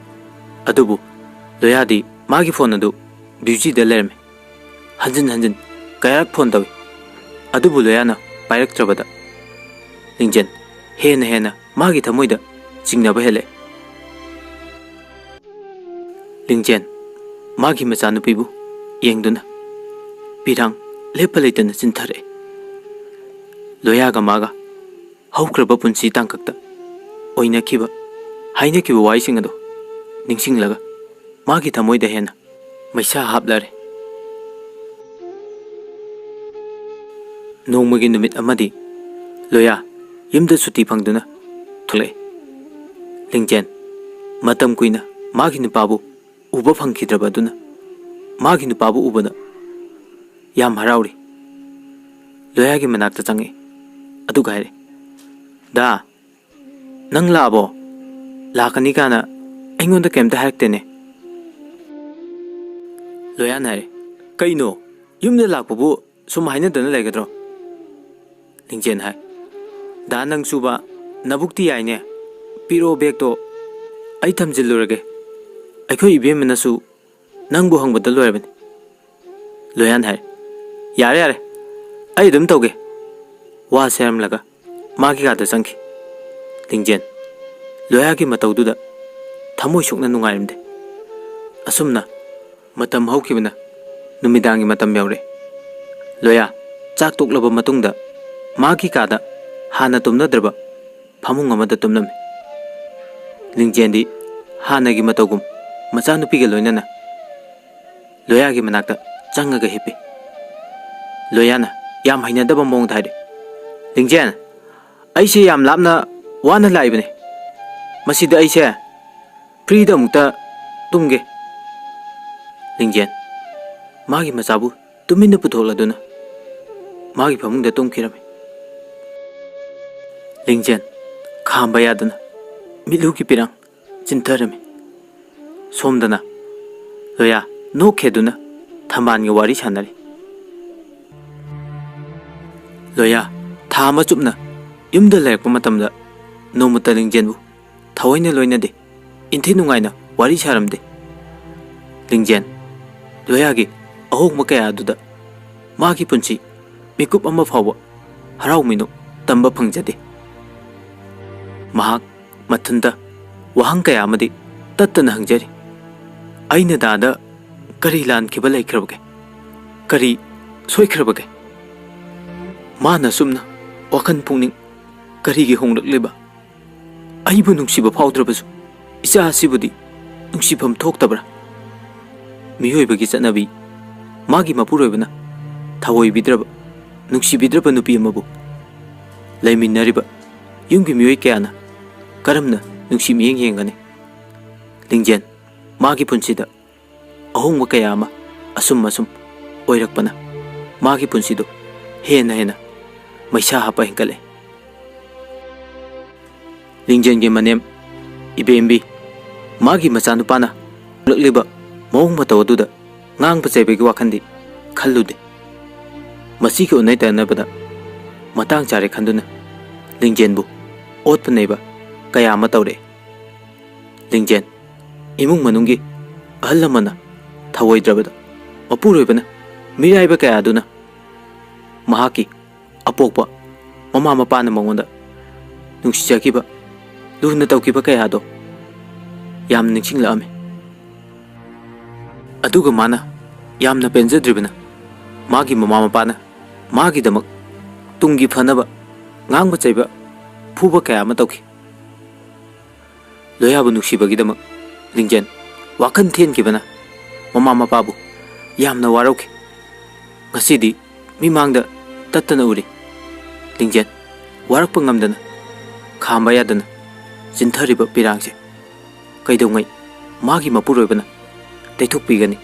ꯑꯗꯨꯕꯨ ꯂꯣꯌꯥꯗꯤ ꯃꯥꯒꯤ ꯐꯣꯟ ꯑꯗꯨ ꯕ꯭ꯌꯨꯖꯤꯗ ꯂꯩꯔꯝꯃꯤ꯫ ꯍꯟꯖꯤꯟ ꯀꯌꯥꯔꯛ ꯐꯣꯟ ꯇꯧꯏ, ꯑꯗꯨꯕꯨ ꯂꯣꯌꯥꯅ ꯄꯥꯏꯔꯛꯇ꯭ꯔꯕꯗ ꯂꯤꯡꯖꯦꯟ ꯍꯦꯟꯅ ꯃꯥꯒꯤ ꯊꯃꯣꯏꯗ ꯆꯤꯡꯅꯕ ꯍꯦꯜꯂꯛꯑꯦ꯫ ꯂꯤꯡꯖꯦꯟ ꯃꯥꯒꯤ ꯃꯆꯥꯅꯨꯄꯤꯕꯨ ꯌꯦꯡꯗꯨꯅ ꯄꯤꯔꯥꯡ ꯂꯦꯞꯄ ꯂꯩꯇꯅ ꯆꯤꯟꯊꯔꯛꯑꯦ꯫ ꯂꯣꯌꯥꯒ ꯃꯥꯒ ꯍꯧꯈ꯭ꯔꯕ ꯄꯨꯟꯁꯤ ꯇꯥꯡꯀꯛꯇ ꯑꯣꯏꯅꯈꯤꯕ ꯍꯥꯏꯅꯈꯤꯕ ꯋꯥꯍꯩꯁꯤꯡ ꯑꯗꯨ ꯅꯤꯡꯁꯤꯡꯂꯒ ꯃꯥꯒꯤ ꯊꯃꯣꯏꯗ ꯍꯦꯟꯅ ꯃꯩꯁꯥ ꯍꯥꯞꯂꯔꯦ꯫ ꯅꯣꯡꯃꯒꯤ ꯅꯨꯃꯤꯠ ꯑꯃꯗꯤ ꯂꯣꯌꯥ ꯌꯨꯝꯗ ꯁꯨꯇꯤ ꯐꯪꯗꯨꯅ ꯊꯣꯛꯂꯛꯑꯦ꯫ ꯂꯤꯡꯖꯦꯟ ꯃꯇꯝ ꯀꯨꯏꯅ ꯃꯥꯒꯤ ꯅꯨꯄꯥꯕꯨ ꯎꯕ ꯐꯪꯈꯤꯗ꯭ꯔꯕ ꯑꯗꯨꯅ ꯃꯥꯒꯤ ꯅꯨꯄꯥꯕꯨ ꯎꯕꯗ ꯌꯥꯝ ꯍꯔꯥꯎꯔꯤ꯫ ꯂꯣꯌꯥꯒꯤ ꯃꯅꯥꯛꯇ ꯆꯪꯉꯛꯏ꯫ ꯑꯗꯨꯒ ꯍꯥꯏꯔꯦ, ꯗꯥ ꯅꯪ ꯂꯥꯛꯑꯕꯣ? ꯂꯥꯛꯀꯅꯤ ꯀꯥꯅ ꯑꯩꯉꯣꯟꯗ ꯀꯩꯝꯇ ꯍꯥꯏꯔꯛꯇꯦꯅꯦ꯫ ꯂꯣꯌꯥꯅ ꯍꯥꯏꯔꯦ, ꯀꯩꯅꯣ ꯌꯨꯝꯗ ꯂꯥꯛꯄꯕꯨ ꯁꯨꯝ ꯍꯥꯏꯅꯗꯅ ꯂꯩꯒꯗ꯭ꯔꯣ? ꯂꯤꯡꯖꯦꯟ ꯍꯥꯏ, ꯗꯥ ꯅꯪ ꯁꯨꯕ ꯅꯕꯨꯛꯇꯤ ꯌꯥꯏꯅꯦ, ꯄꯤꯔꯛꯑꯣ ꯕꯦꯒꯇꯣ ꯑꯩ ꯊꯝꯖꯤꯜꯂꯨꯔꯒꯦ, ꯑꯩꯈꯣꯏ ꯏꯕꯦꯝꯃꯅꯁꯨ ꯅꯪꯕꯨ ꯍꯪꯕꯗ ꯂꯣꯏꯔꯕꯅꯤ꯫ ꯂꯣꯌꯥꯅ ꯍꯥꯏꯔꯦ, ꯌꯥꯔꯦ ꯌꯥꯔꯦ ꯑꯩ ꯑꯗꯨꯝ ꯇꯧꯒꯦ꯫ ꯋꯥ ꯁꯦꯔꯝꯂꯒ ꯃꯥꯒꯤ ꯀꯥꯗ ꯆꯪꯈꯤ꯫ ꯂꯤꯡꯖꯦꯟ ꯂꯣꯌꯥꯒꯤ ꯃꯇꯧꯗꯨꯗ ꯊꯃꯣꯏ ꯁꯣꯛꯅ ꯅꯨꯡꯉꯥꯏꯔꯝꯗꯦ꯫ ꯑꯁꯨꯝꯅ ꯃꯇꯝ ꯍꯧꯈꯤꯕꯅ ꯅꯨꯃꯤꯗꯥꯡꯒꯤ ꯃꯇꯝ ꯌꯧꯔꯦ꯫ ꯂꯣꯌꯥ ꯆꯥꯛ ꯇꯣꯛꯂꯕ ꯃꯇꯨꯡꯗ ꯃꯥꯒꯤ ꯀꯥꯗ ꯍꯥꯟꯅ ꯇꯨꯝꯅꯗ꯭ꯔꯕ ꯐꯃꯨꯡ ꯑꯃꯗ ꯇꯨꯝꯂꯝꯃꯤ꯫ ꯂꯤꯡꯖꯦꯟꯗꯤ ꯍꯥꯟꯅꯒꯤ ꯃꯇꯧꯒꯨꯝ ꯃꯆꯥꯅꯨꯄꯤꯒ ꯂꯣꯏꯅꯅ ꯂꯣꯌꯥꯒꯤ ꯃꯅꯥꯛꯇ ꯆꯪꯉꯒ ꯍꯤꯞꯄꯤ꯫ ꯂꯣꯌꯥꯅ ꯌꯥꯝ ꯍꯩꯅꯗꯕ ꯃꯑꯣꯡꯗ ꯍꯥꯏꯔꯦ, ꯂꯤꯡꯖꯦꯟ ꯑꯩꯁꯦ ꯌꯥꯝ ꯂꯥꯞꯅ ꯋꯥꯅ ꯂꯥꯛꯏꯕꯅꯤ, ꯃꯁꯤꯗ ꯑꯩꯁꯦ ꯐ꯭ꯔꯤꯗ ꯑꯃꯨꯛꯇ ꯇꯨꯝꯒꯦ꯫ ꯂꯤꯡꯖꯦꯟ ꯃꯥꯒꯤ ꯃꯆꯥꯕꯨ ꯇꯨꯃꯤꯟꯅ ꯄꯨꯊꯣꯛꯂꯗꯨꯅ ꯃꯥꯒꯤ ꯐꯃꯨꯡꯗ ꯇꯨꯝꯈꯤꯔꯝꯃꯤ꯫ ꯂꯤꯡꯖꯦꯟ ꯈꯥꯝꯕ ꯌꯥꯗꯅ ꯃꯤꯠꯂꯨꯒꯤ ꯄꯤꯔꯥꯡ ꯆꯤꯟꯊꯔꯝꯃꯤ꯫ ꯁꯣꯝꯗꯅ ꯂꯣꯌꯥ ꯅꯣꯛꯈꯦꯗꯨꯅ ꯊꯝꯕꯥꯜꯒ ꯋꯥꯔꯤ ꯁꯥꯟꯅꯔꯤ꯫ ꯂꯣꯌꯥ ꯊꯥ ꯑꯃ ꯆꯨꯞꯅ ꯌꯨꯝꯗ ꯂꯩꯔꯛꯄ ꯃꯇꯝꯗ ꯅꯣꯡꯃꯇ ꯂꯤꯡꯖꯦꯟꯕꯨ ꯊꯑꯣꯏꯅ ꯂꯣꯏꯅꯗꯦ, ꯏꯟꯊꯤ ꯅꯨꯡꯉꯥꯏꯅ ꯋꯥꯔꯤ ꯁꯥꯔꯝꯗꯦ꯫ ꯂꯤꯡꯖꯦꯟ ꯂꯣꯌꯥꯒꯤ ꯑꯍꯣꯡꯕ ꯀꯌꯥ ꯑꯗꯨꯗ ꯃꯥꯒꯤ ꯄꯨꯟꯁꯤ ꯃꯤꯀꯨꯞ ꯑꯃ ꯐꯥꯎꯕ ꯍꯔꯥꯎ ꯃꯤꯅꯣꯛ ꯇꯝꯕ ꯐꯪꯖꯗꯦ꯫ ꯃꯍꯥꯛ ꯃꯊꯟꯇ ꯋꯥꯍꯪ ꯀꯌꯥ ꯑꯃꯗꯤ ꯇꯠꯇꯅ ꯍꯪꯖꯔꯤ꯫ ꯑꯩꯅ ꯗꯥꯗ ꯀꯔꯤ ꯂꯥꯟꯈꯤꯕ ꯂꯩꯈ꯭ꯔꯕꯒꯦ? ꯀꯔꯤ ꯁꯣꯏꯈ꯭ꯔꯕꯒꯦ? ꯃꯥꯅ ꯁꯨꯝꯅ ꯋꯥꯈꯜ ꯄꯨꯛꯅꯤꯡ ꯀꯔꯤꯒꯤ ꯍꯣꯡꯂꯛꯂꯤꯕ? ꯑꯩꯕꯨ ꯅꯨꯡꯁꯤꯕ ꯐꯥꯎꯗ꯭ꯔꯕꯁꯨ ꯏꯆꯥ ꯑꯁꯤꯕꯨꯗꯤ ꯅꯨꯡꯁꯤꯐꯝ ꯊꯣꯛꯇꯕ꯭ꯔꯥ? ꯃꯤꯑꯣꯏꯕꯒꯤ ꯆꯠꯅꯕꯤ ꯃꯥꯒꯤ ꯃꯄꯨꯔꯣꯏꯕꯅ ꯊꯑꯣꯏꯕꯤꯗ꯭ꯔꯕ ꯅꯨꯡꯁꯤꯕꯤꯗ꯭ꯔꯕ ꯅꯨꯄꯤ ꯑꯃꯕꯨ ꯂꯩꯃꯤꯟꯅꯔꯤꯕ ꯌꯨꯝꯒꯤ ꯃꯤꯑꯣꯏ ꯀꯌꯥꯅ ꯀꯔꯝꯅ ꯅꯨꯡꯁꯤ ꯃꯤꯠꯌꯦꯡ ꯌꯦꯡꯒꯅꯤ? ꯂꯤꯡꯖꯦꯟ ꯃꯥꯒꯤ ꯄꯨꯟꯁꯤꯗ ꯑꯍꯣꯡꯕ ꯀꯌꯥ ꯑꯃ ꯑꯁꯨꯝ ꯑꯁꯨꯝ ꯑꯣꯏꯔꯛꯄꯅ ꯃꯥꯒꯤ ꯄꯨꯟꯁꯤꯗꯨ ꯍꯦꯟꯅ ꯍꯦꯟꯅ ꯃꯩꯁꯥ ꯍꯥꯞꯄ ꯍꯦꯟꯒꯠꯂꯦ꯫ ꯂꯤꯡꯖꯦꯟꯒꯤ ꯃꯅꯦꯝ ꯏꯕꯦꯝꯕꯤ ꯃꯥꯒꯤ ꯃꯆꯥꯅꯨꯄꯥꯅ ꯍꯣꯡꯂꯛꯂꯤꯕ ꯃꯑꯣꯡ ꯃꯇꯧ ꯑꯗꯨꯗ ꯉꯥꯡꯕ ꯆꯩꯕꯒꯤ ꯋꯥꯈꯟꯗꯤ ꯈꯜꯂꯨꯗꯦ꯫ ꯃꯁꯤꯒꯤ ꯑꯣꯟꯅ ꯇꯩꯅꯕꯗ ꯃꯇꯥꯡ ꯆꯥꯔꯦ ꯈꯟꯗꯨꯅ ꯂꯤꯡꯖꯦꯟꯕꯨ ꯑꯣꯠꯄ ꯅꯩꯕ ꯀꯌా ꯑꯃ ꯇꯧꯔꯛꯑꯦ꯫ ꯂꯤꯡꯖꯦꯟ ꯏꯃꯨꯡ ꯃꯅꯨꯡꯒꯤ ꯑꯍꯜ ꯂꯃꯟꯅ ꯊꯑꯣꯏꯗ꯭ꯔꯕꯗ ꯃꯄꯨꯔꯣꯏꯕꯅ ꯃꯤꯔꯥꯏꯕ ꯀꯌꯥ ꯑꯗꯨꯅ ꯃꯍꯥꯛꯀꯤ ꯑꯄꯣꯛꯄ ꯃꯃꯥ ꯃꯄꯥꯅ ꯃꯉꯣꯟꯗ ꯅꯨꯡꯁꯤꯖꯈꯤꯕ ꯂꯨꯅ ꯇꯧꯈꯤꯕ ꯀꯌꯥꯗꯣ ꯌꯥꯝꯅ ꯅꯤꯡꯁꯤꯡꯂꯛꯑꯝꯃꯤ꯫ ꯑꯗꯨꯒ ꯃꯥꯅ ꯌꯥꯝꯅ ꯄꯦꯟꯖꯗ꯭ꯔꯤꯕꯅ ꯃꯥꯒꯤ ꯃꯃꯥ ꯃꯄꯥꯅ ꯃꯥꯒꯤꯗꯃꯛ ꯇꯨꯡꯒꯤ ꯐꯅꯕ ꯉꯥꯡꯕ ꯆꯩꯕ ꯐꯨꯕ ꯀꯌా ꯑꯃ ꯇꯧꯈꯤ꯫ ꯂꯣꯌꯥꯕꯨ ꯅꯨꯡꯁꯤꯕꯒꯤꯗꯃꯛ ꯂꯤꯡꯖꯦꯟ ꯋꯥꯈꯜ ꯊꯦꯟꯈꯤꯕꯅ ꯃꯃꯥ ꯃꯄꯥꯕꯨ ꯌꯥꯝꯅ ꯋꯥꯔꯧꯈꯤ꯫ ꯉꯁꯤꯗꯤ ꯃꯤꯃꯥꯡꯗ ꯇꯠꯇꯅ ꯎꯔꯤ꯫ ꯂꯤꯡꯖꯦꯟ ꯋꯥꯔꯛꯄ ꯉꯝꯗꯅ ꯈꯥꯝꯕ ꯌꯥꯗꯅ ꯆꯤꯟꯊꯔꯤꯕ ꯄꯤꯔꯥꯡꯁꯦ ꯀꯩꯗꯧꯉꯩ ꯃꯥꯒꯤ ꯃꯄꯨꯔꯣꯏꯕꯅ ꯇꯩꯊꯣꯛꯄꯤꯒꯅꯤ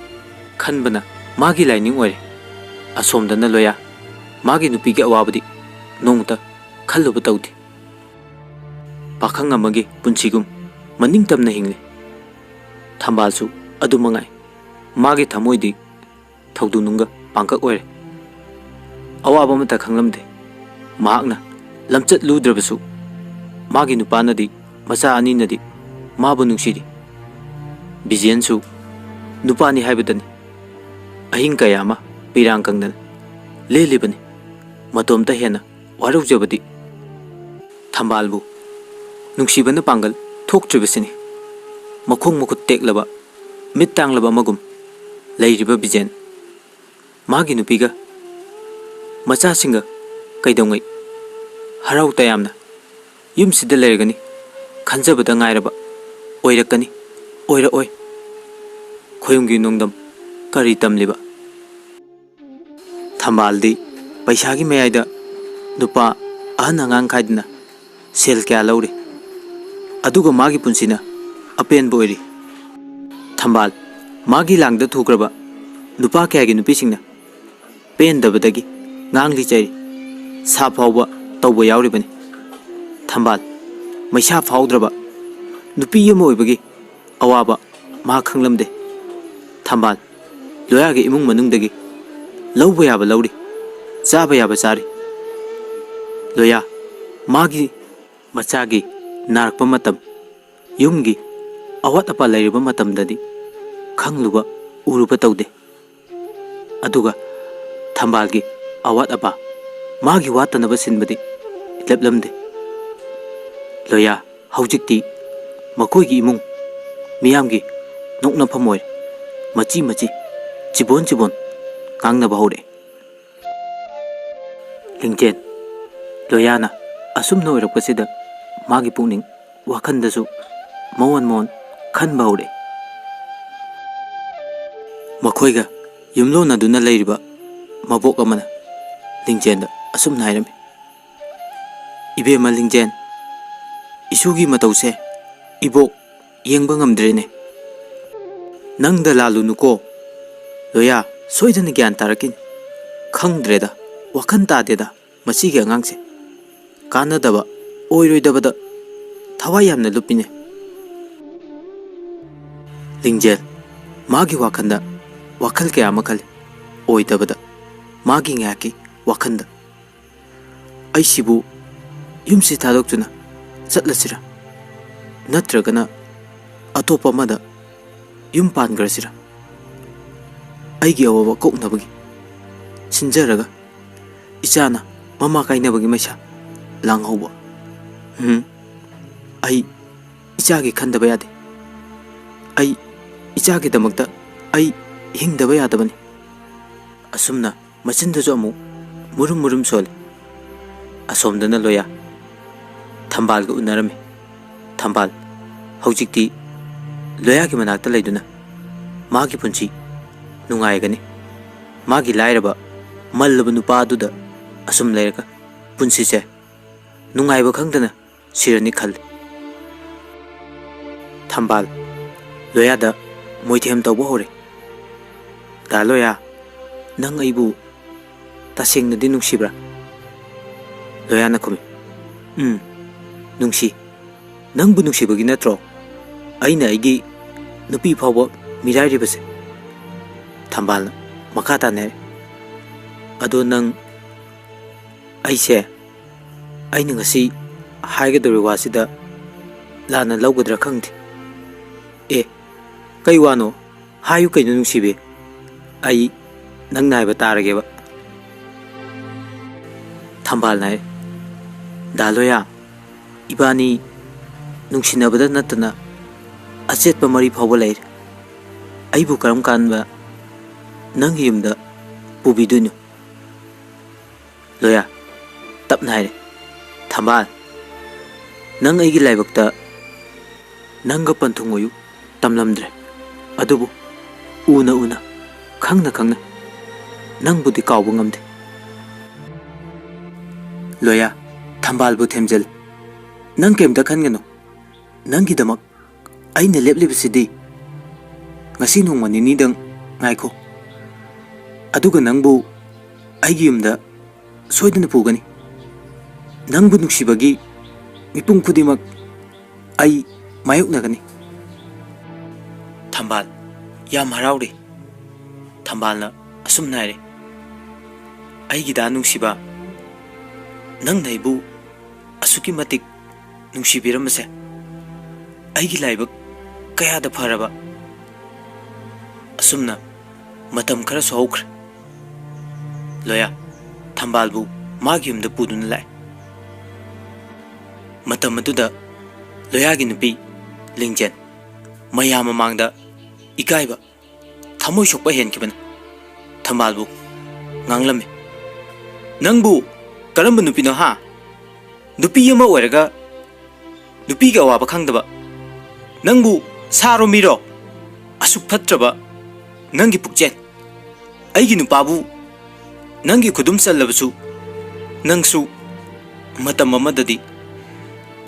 ꯈꯟꯕꯅ ꯃꯥꯒꯤ ꯂꯥꯏꯅꯤꯡ ꯑꯣꯏꯔꯦ꯫ ꯑꯁꯣꯝꯗꯅ ꯂꯣꯌꯥ ꯃꯥꯒꯤ ꯅꯨꯄꯤꯒꯤ ꯑꯋꯥꯕꯗꯤ ꯅꯣꯡꯃꯇ ꯈꯜꯂꯨꯕ ꯇꯧꯗꯦ꯫ ꯄꯥꯈꯪ ꯑꯃꯒꯤ ꯄꯨꯟꯁꯤꯒꯨꯝ ꯃꯅꯤꯡ ꯇꯝꯅ ꯍꯤꯡꯂꯤ꯫ ꯊꯝꯕꯥꯜꯁꯨ ꯑꯗꯨꯃꯉꯥꯏ, ꯃꯥꯒꯤ ꯊꯃꯣꯏꯗꯤ ꯊꯧꯗꯨꯅꯨꯡꯒ ꯄꯥꯡꯀꯛ ꯑꯣꯏꯔꯦ꯫ ꯑꯋꯥꯕ ꯑꯃꯠꯇ ꯈꯪꯂꯝꯗꯦ꯫ ꯃꯍꯥꯛꯅ ꯂꯝꯆꯠ ꯂꯨꯗ꯭ꯔꯕꯁꯨ ꯃꯥꯒꯤ ꯅꯨꯄꯥꯅꯗꯤ ꯃꯆꯥ ꯑꯅꯤꯅꯗꯤ ꯃꯥꯕꯨ ꯅꯨꯡꯁꯤꯔꯤ꯫ ꯕꯤꯖꯦꯟꯁꯨ ꯅꯨꯄꯥꯅꯤ ꯍꯥꯏꯕꯗꯅꯤ ꯑꯍꯤꯡ ꯀꯌꯥ ꯑꯃ ꯄꯤꯔꯥꯡ ꯀꯪꯗꯅ ꯂꯦꯜꯂꯤꯕꯅꯤ꯫ ꯃꯇꯣꯝꯇ ꯍꯦꯟꯅ ꯋꯥꯔꯧꯖꯕꯗꯤ ꯊꯝꯕꯥꯜꯕꯨ ꯅꯨꯡꯁꯤꯕꯅ ꯄꯥꯡꯒꯜ ꯊꯣꯛꯇ꯭ꯔꯤꯕꯁꯤꯅꯤ꯫ ꯃꯈꯣꯡ ꯃꯈꯨꯠ ꯇꯦꯛꯂꯕ ꯃꯤꯠ ꯇꯥꯡꯂꯕ ꯑꯃꯒꯨꯝ ꯂꯩꯔꯤꯕ ꯕꯤꯖꯦꯟ ꯃꯥꯒꯤ ꯅꯨꯄꯤꯒ ꯃꯆꯥꯁꯤꯡꯒ ꯀꯩꯗꯧꯉꯩ ꯍꯔꯥꯎ ꯇꯌꯥꯝꯅ ꯌꯨꯝꯁꯤꯗ ꯂꯩꯔꯒꯅꯤ ꯈꯟꯖꯕꯗ ꯉꯥꯏꯔꯕ ꯑꯣꯏꯔꯛꯀꯅꯤ, ꯑꯣꯏꯔꯛꯑꯣꯏ꯫ ꯈꯣꯌꯨꯝꯒꯤ ꯅꯣꯡꯗꯝ ꯀꯔꯤ ꯇꯝꯂꯤꯕ? ꯊꯝꯕꯥꯜꯗꯤ ꯄꯩꯁꯥꯒꯤ ꯃꯌꯥꯏꯗ ꯅꯨꯄꯥ ꯑꯍꯟ ꯑꯉꯥꯡ ꯈꯥꯏꯗꯅ ꯁꯦꯜ ꯀꯌా ꯂꯧꯔꯤ, ꯑꯗꯨꯒ ꯃꯥꯒꯤ ꯄꯨꯟꯁꯤꯅ ꯑꯄꯦꯟꯕ ꯑꯣꯏꯔꯤ꯫ ꯊꯝꯕꯥꯜ ꯃꯥꯒꯤ ꯂꯥꯡꯗ ꯊꯨꯈ꯭ꯔꯕ ꯅꯨꯄꯥ ꯀꯌꯥꯒꯤ ꯅꯨꯄꯤꯁꯤꯡꯅ ꯄꯦꯟꯗꯕꯗꯒꯤ ꯉꯥꯡꯂꯤ ꯆꯩꯔꯤ, ꯁꯥ ꯐꯥꯎꯕ tauba yauribani thambal maisa faudraba nupi ama oibagi awaba ma khanglamde thambal loya ge imung manungdagi lawba yaba lawri chaba yaba chari loya magi machagi narakpa matam yumgi awat apa lairiba matam dadi khangluba uruba taude aduga thambalgi awat apa magi watanaba sinbadi leplamde loya haujikti makoigi imung miyamgi nokna phamoy machi machi chibon chibon kangna bahore lingjen loyana asum no irakpasida magi pungning wakhandasu mon mon khan bahore makoiga yumlo naduna leiriba mabok amana lingjen da asum nairami ibema lingjen isugi matause ibok yengba ngamdrene nangda lalu nuko loya soidana gyan tarakin khangdreda wakhan tadeda masigi angangse kanadaba oiroidabada thawai yamna lupine lingjel magi wakhanda wakhal kaya makhal oidabada magi ngaki wakhanda aisibu yumsi thadokjuna chatlasira natragana atopa mada yum pangrasira aigi awaba koknabagi sinjaraga ichana mama kainabagi maisa langhauba ai ichagi khandaba yade ai ichagi damakta ai hingdaba yadabani asumna machindasu amu murum murum sole asomdana loya thambalga unarami thambal haujikti loya ki manakta leiduna magi punchi nungaigani magi lairaba mallaba nupa aduda asum leiraka punsi se nungaiba khangdana sirani khal thambal loya da moithem tawba hore da loya nang aibu tasengna di nungsibra loya na khumi nungsi nangbu nungsibagi natro aina aigi nupi phawba mirairibase thambal makata ne ado nang aise aina ngasi haigadori wasida lana lawgadra khangdi e kai wano hayu kai nungsibe ai nang naiba tarageba thambal nai daloya ibani nungsinabada natana achetpa mari phawba leir aibu karam kanba nang yumda pubidunu loya tapna haire thambal nang aigi laibakta nanga panthungoyu tamlamdre adubu una una khangna khangna nang budi kawbu ngamde loya thambal bu themjel nang kemda khangano nangi damak aina leplibsidi ngasi nongmani nidang ngaiko aduga nangbu aigi yumda soidana pugani nangbu nuksibagi mipung kudimak ai mayuknagani thambal yam harauri thambalna asum naire aigi da nungsiba nang naibu asuki matik nungsibiramase aigi laibak kaya da faraba asumna matam khara sohokre loya thambalbu magi yumda puduna lai matam aduda loyagi nupi lingjen mayam mamangda ikaiba thamoi sokpa henkibana thambalbu nganglame nangbu karamba nupino ha nupi yama oiraga nupi ga waba khangdaba nangbu saro miro asuk phatraba nangi pukjen aigi nupabu nangi khudum challabasu nangsu matam amadadi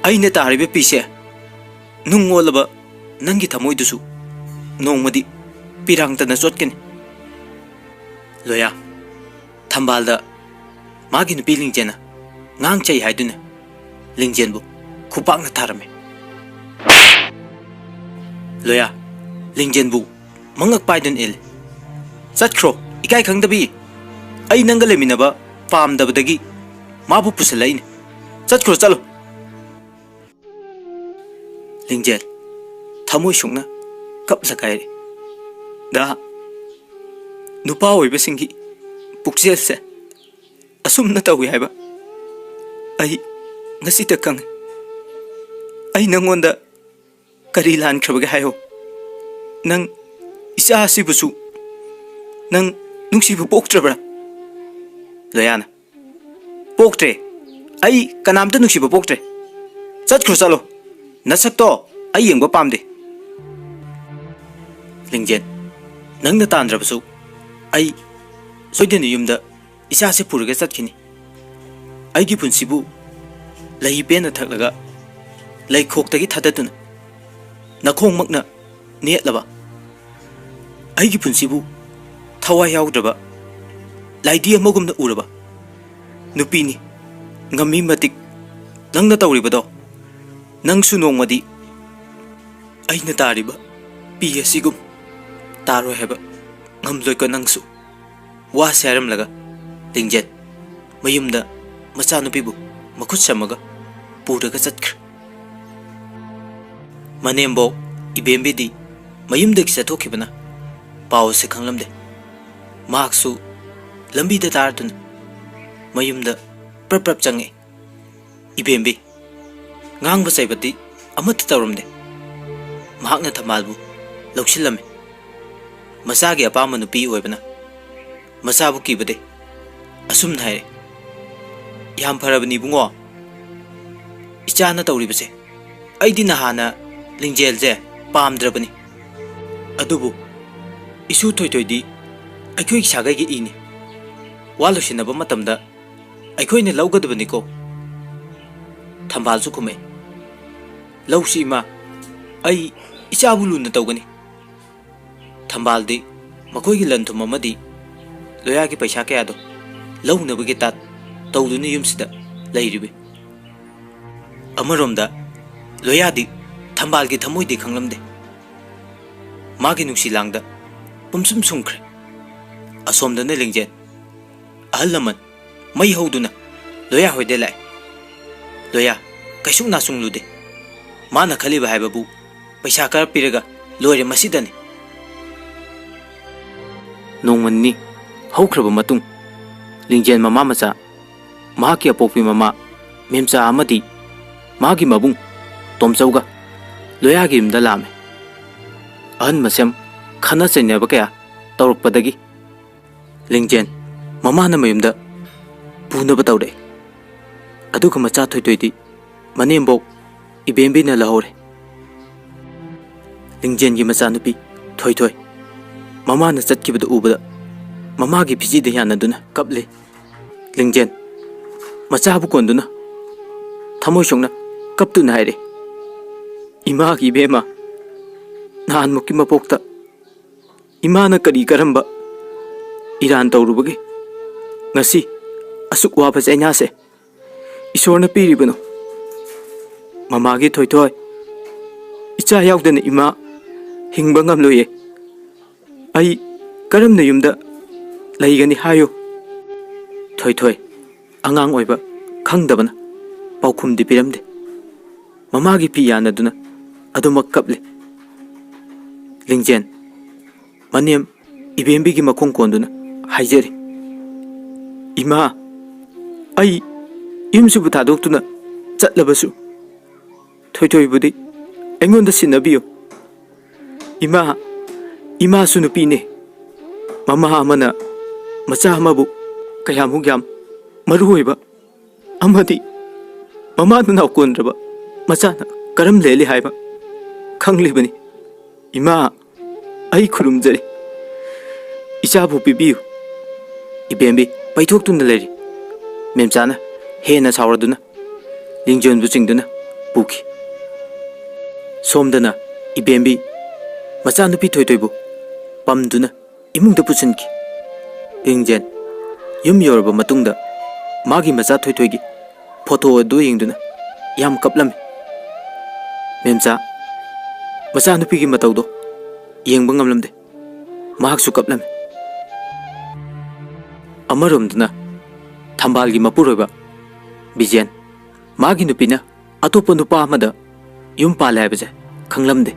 aina taribe pise nungolaba nangi thamoidusu nongmadi pirangtana chotkeni loya thambalda magi nupi lingjena ngang chai haiduna lingjenbu khupakna tharame loya lingjenbu mangak paidun il satkhro ikai khangdabi ai nanga leminaba pamdabadagi mabu pusalaine satkhro chalo lingjen thamoi sungna kap sakai da nupa oibasingi puksel se asumna tawi haiba ai ngasi ta kang ai nangonda kari lan khrabaga hayo nang isa sibusu nang nungsibu poktrabra loyana poktre ai kanamta nungsibu poktre satkhro chalo nasakto ai yengba pamde lingjen nangna tandrabasu ai soideni yumda isa se purga satkhini ai gi punsibu lai bena thaklaga lai khoktagi thadatuna nakhong makna netlaba ai gi punsibu thawai yaudraba laidi amagumna uraba nupini ngami matik nangna tawribado nangsu nongmadi aina tariba pi asigum taro heba ngamloi ko nangsu wa seram laga lingjet mayumda macha nupibu makhut samaga puraga chatkhr manembo ibembedi mayumda ki chathokibana paw se khanglamde maksu lambi da tardun mayumda prap change ibembi ngang ba saibati amat tawramde mahakna thamalbu loksilame masagi apama nupi oibana masabu kibade asum nhaire yam pharabani bungo ichana tawribase aidi nahana lingjel je pamdrabani adubu isu thoitoidi aikhoi sagai gi ini walusinaba matamda aikhoi laugadabani ko thambal su khume lausi ma ai ichabu luna tawgani thambal di makoi gi lanthum amadi loya gi paisa kaya do launa bagi tat tawduni yumsida lairibe amaromda loya di thambal gi thamoi di khanglamde magi nungsi langda pumsum sungkhre asomda ne lingjen ahalaman mai hoduna loya hoide lai loya kaisuk na sunglude mana khaliba haibabu paisa kar piraga loire masidani nongmanni haukraba matung lingjen mama macha mahaki apokpi mama memcha amadi magi mabung tomchauga loya gi imda lame an masem khana chainaba kaya tawrukpadagi lingjen mama na mayumda punaba tawre aduga macha thoitoidi manembok ibembi na lahore lingjen gi macha nupi thoithoi mama na chatkibada ubada mama gi phiji de yana duna kaple lingjen macha bu konduna thamoi songna kaptu na haire ima gi bema nan mukki mapokta ima na kari karamba iran tawrubagi ngasi asuk wa ba jaina se isorna piribano mama gi thoithoi icha yaudana ima hingba ngamloye ai karamna yumda laigani hayo thoithoi angang oiba khangdabana paukhum di piramde mama gi pi yana duna adumak kaple lingjen manem ibembi gi makhong konduna haijeri ima ai imsu bu thadoktuna chatlabasu thoithoi budi engonda sinabiyo ima su nupi ne mama amana macha amabu kayamuk yam maru hoiba amadi mama na kondraba macha na karam leli haiba khanglibani ima ai khurumjari icha bu pibiu ibembi paithok tun leri memchana hena sawraduna lingjon bu chingduna puki somdana ibembi macha nupi thoitoibu pamduna imungda puchanki lingjen yum yorba matungda magi macha thoitoigi photo अदु यिंगदुना याम कपलम मेमचा मचा नुपी की मतौदो Young ngamlamde mahaksu kaplam amaromduna thambalgi mapuroba bijen magi nupina atopa nupa amada yum pala haibase khanglamde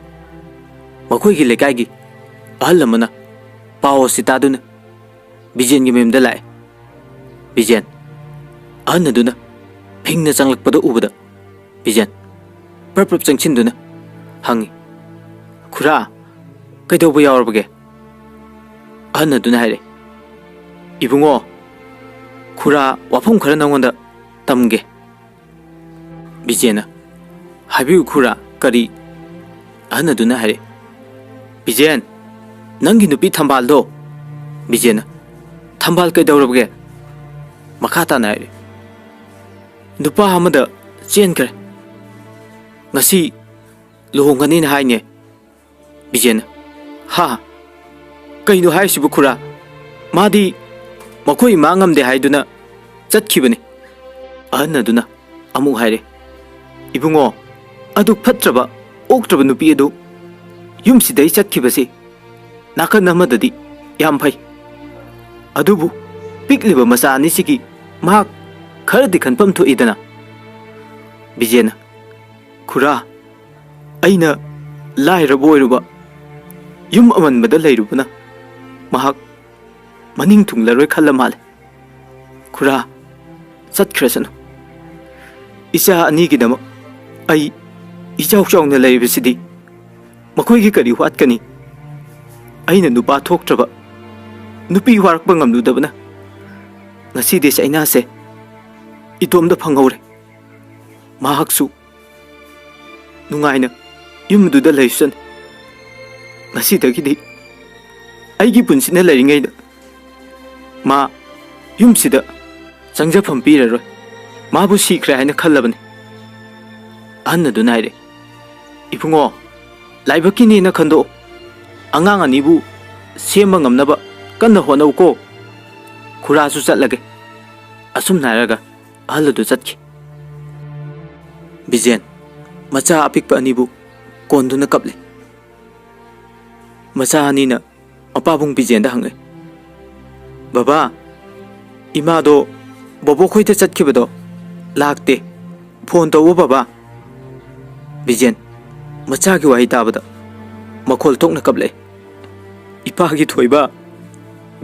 makhoi gi lekai gi ahal lamana pawo sitaduna bijen gi memda lai bijen anaduna phingna changlakpada ubada bijen prap changchinduna hangi khura kaidoba yawrbage anaduna haire ibungo khura wafam khara nangonda tamge bijena habiu khura kari anaduna haire bijen nangi nupi thambal do bijena thambal kaidawrabage makhata na haire nupa amada chen kare ngasi lohongani na haine bijena ha kaino haisibu khura madi makoi mangamde haiduna chatkibani anaduna amu haire ibungo adu phatraba oktraba nupi adu yumsidai chatkibasi nakan amadadi yam phai adubu pikliba masa ani sigi mahak kharadi khanpam thoidana bijena khura aina lairaboiruba yum amanbada leirubana mahak maning thunglaroi khalla male khura satkrasana isa ani gi dama ai ichau chauna leibasidi makoi gi kari wat kani aina nupa thoktraba nupi warakpa ngamludabana ngasi de saina se itomda phanghaure mahaksu nungaina yumduda leisan ngasi dagidi aigi punsina leiringai da ma yumsida changjafam piraroi mabu sikra haina khallabani annaduna haire ibungo laibakini na khando angang anibu sema ngamnaba kanna honau ko khura su chatlage asum nairaga ahladu chatki bijen macha apikpa anibu konduna kaple macha anina apabung bijen da hangai baba ima do bobo khoita chatkibado lakte phone tawo baba bijen macha gi wahi tabada makhol tokna kaple ipa gi thoiba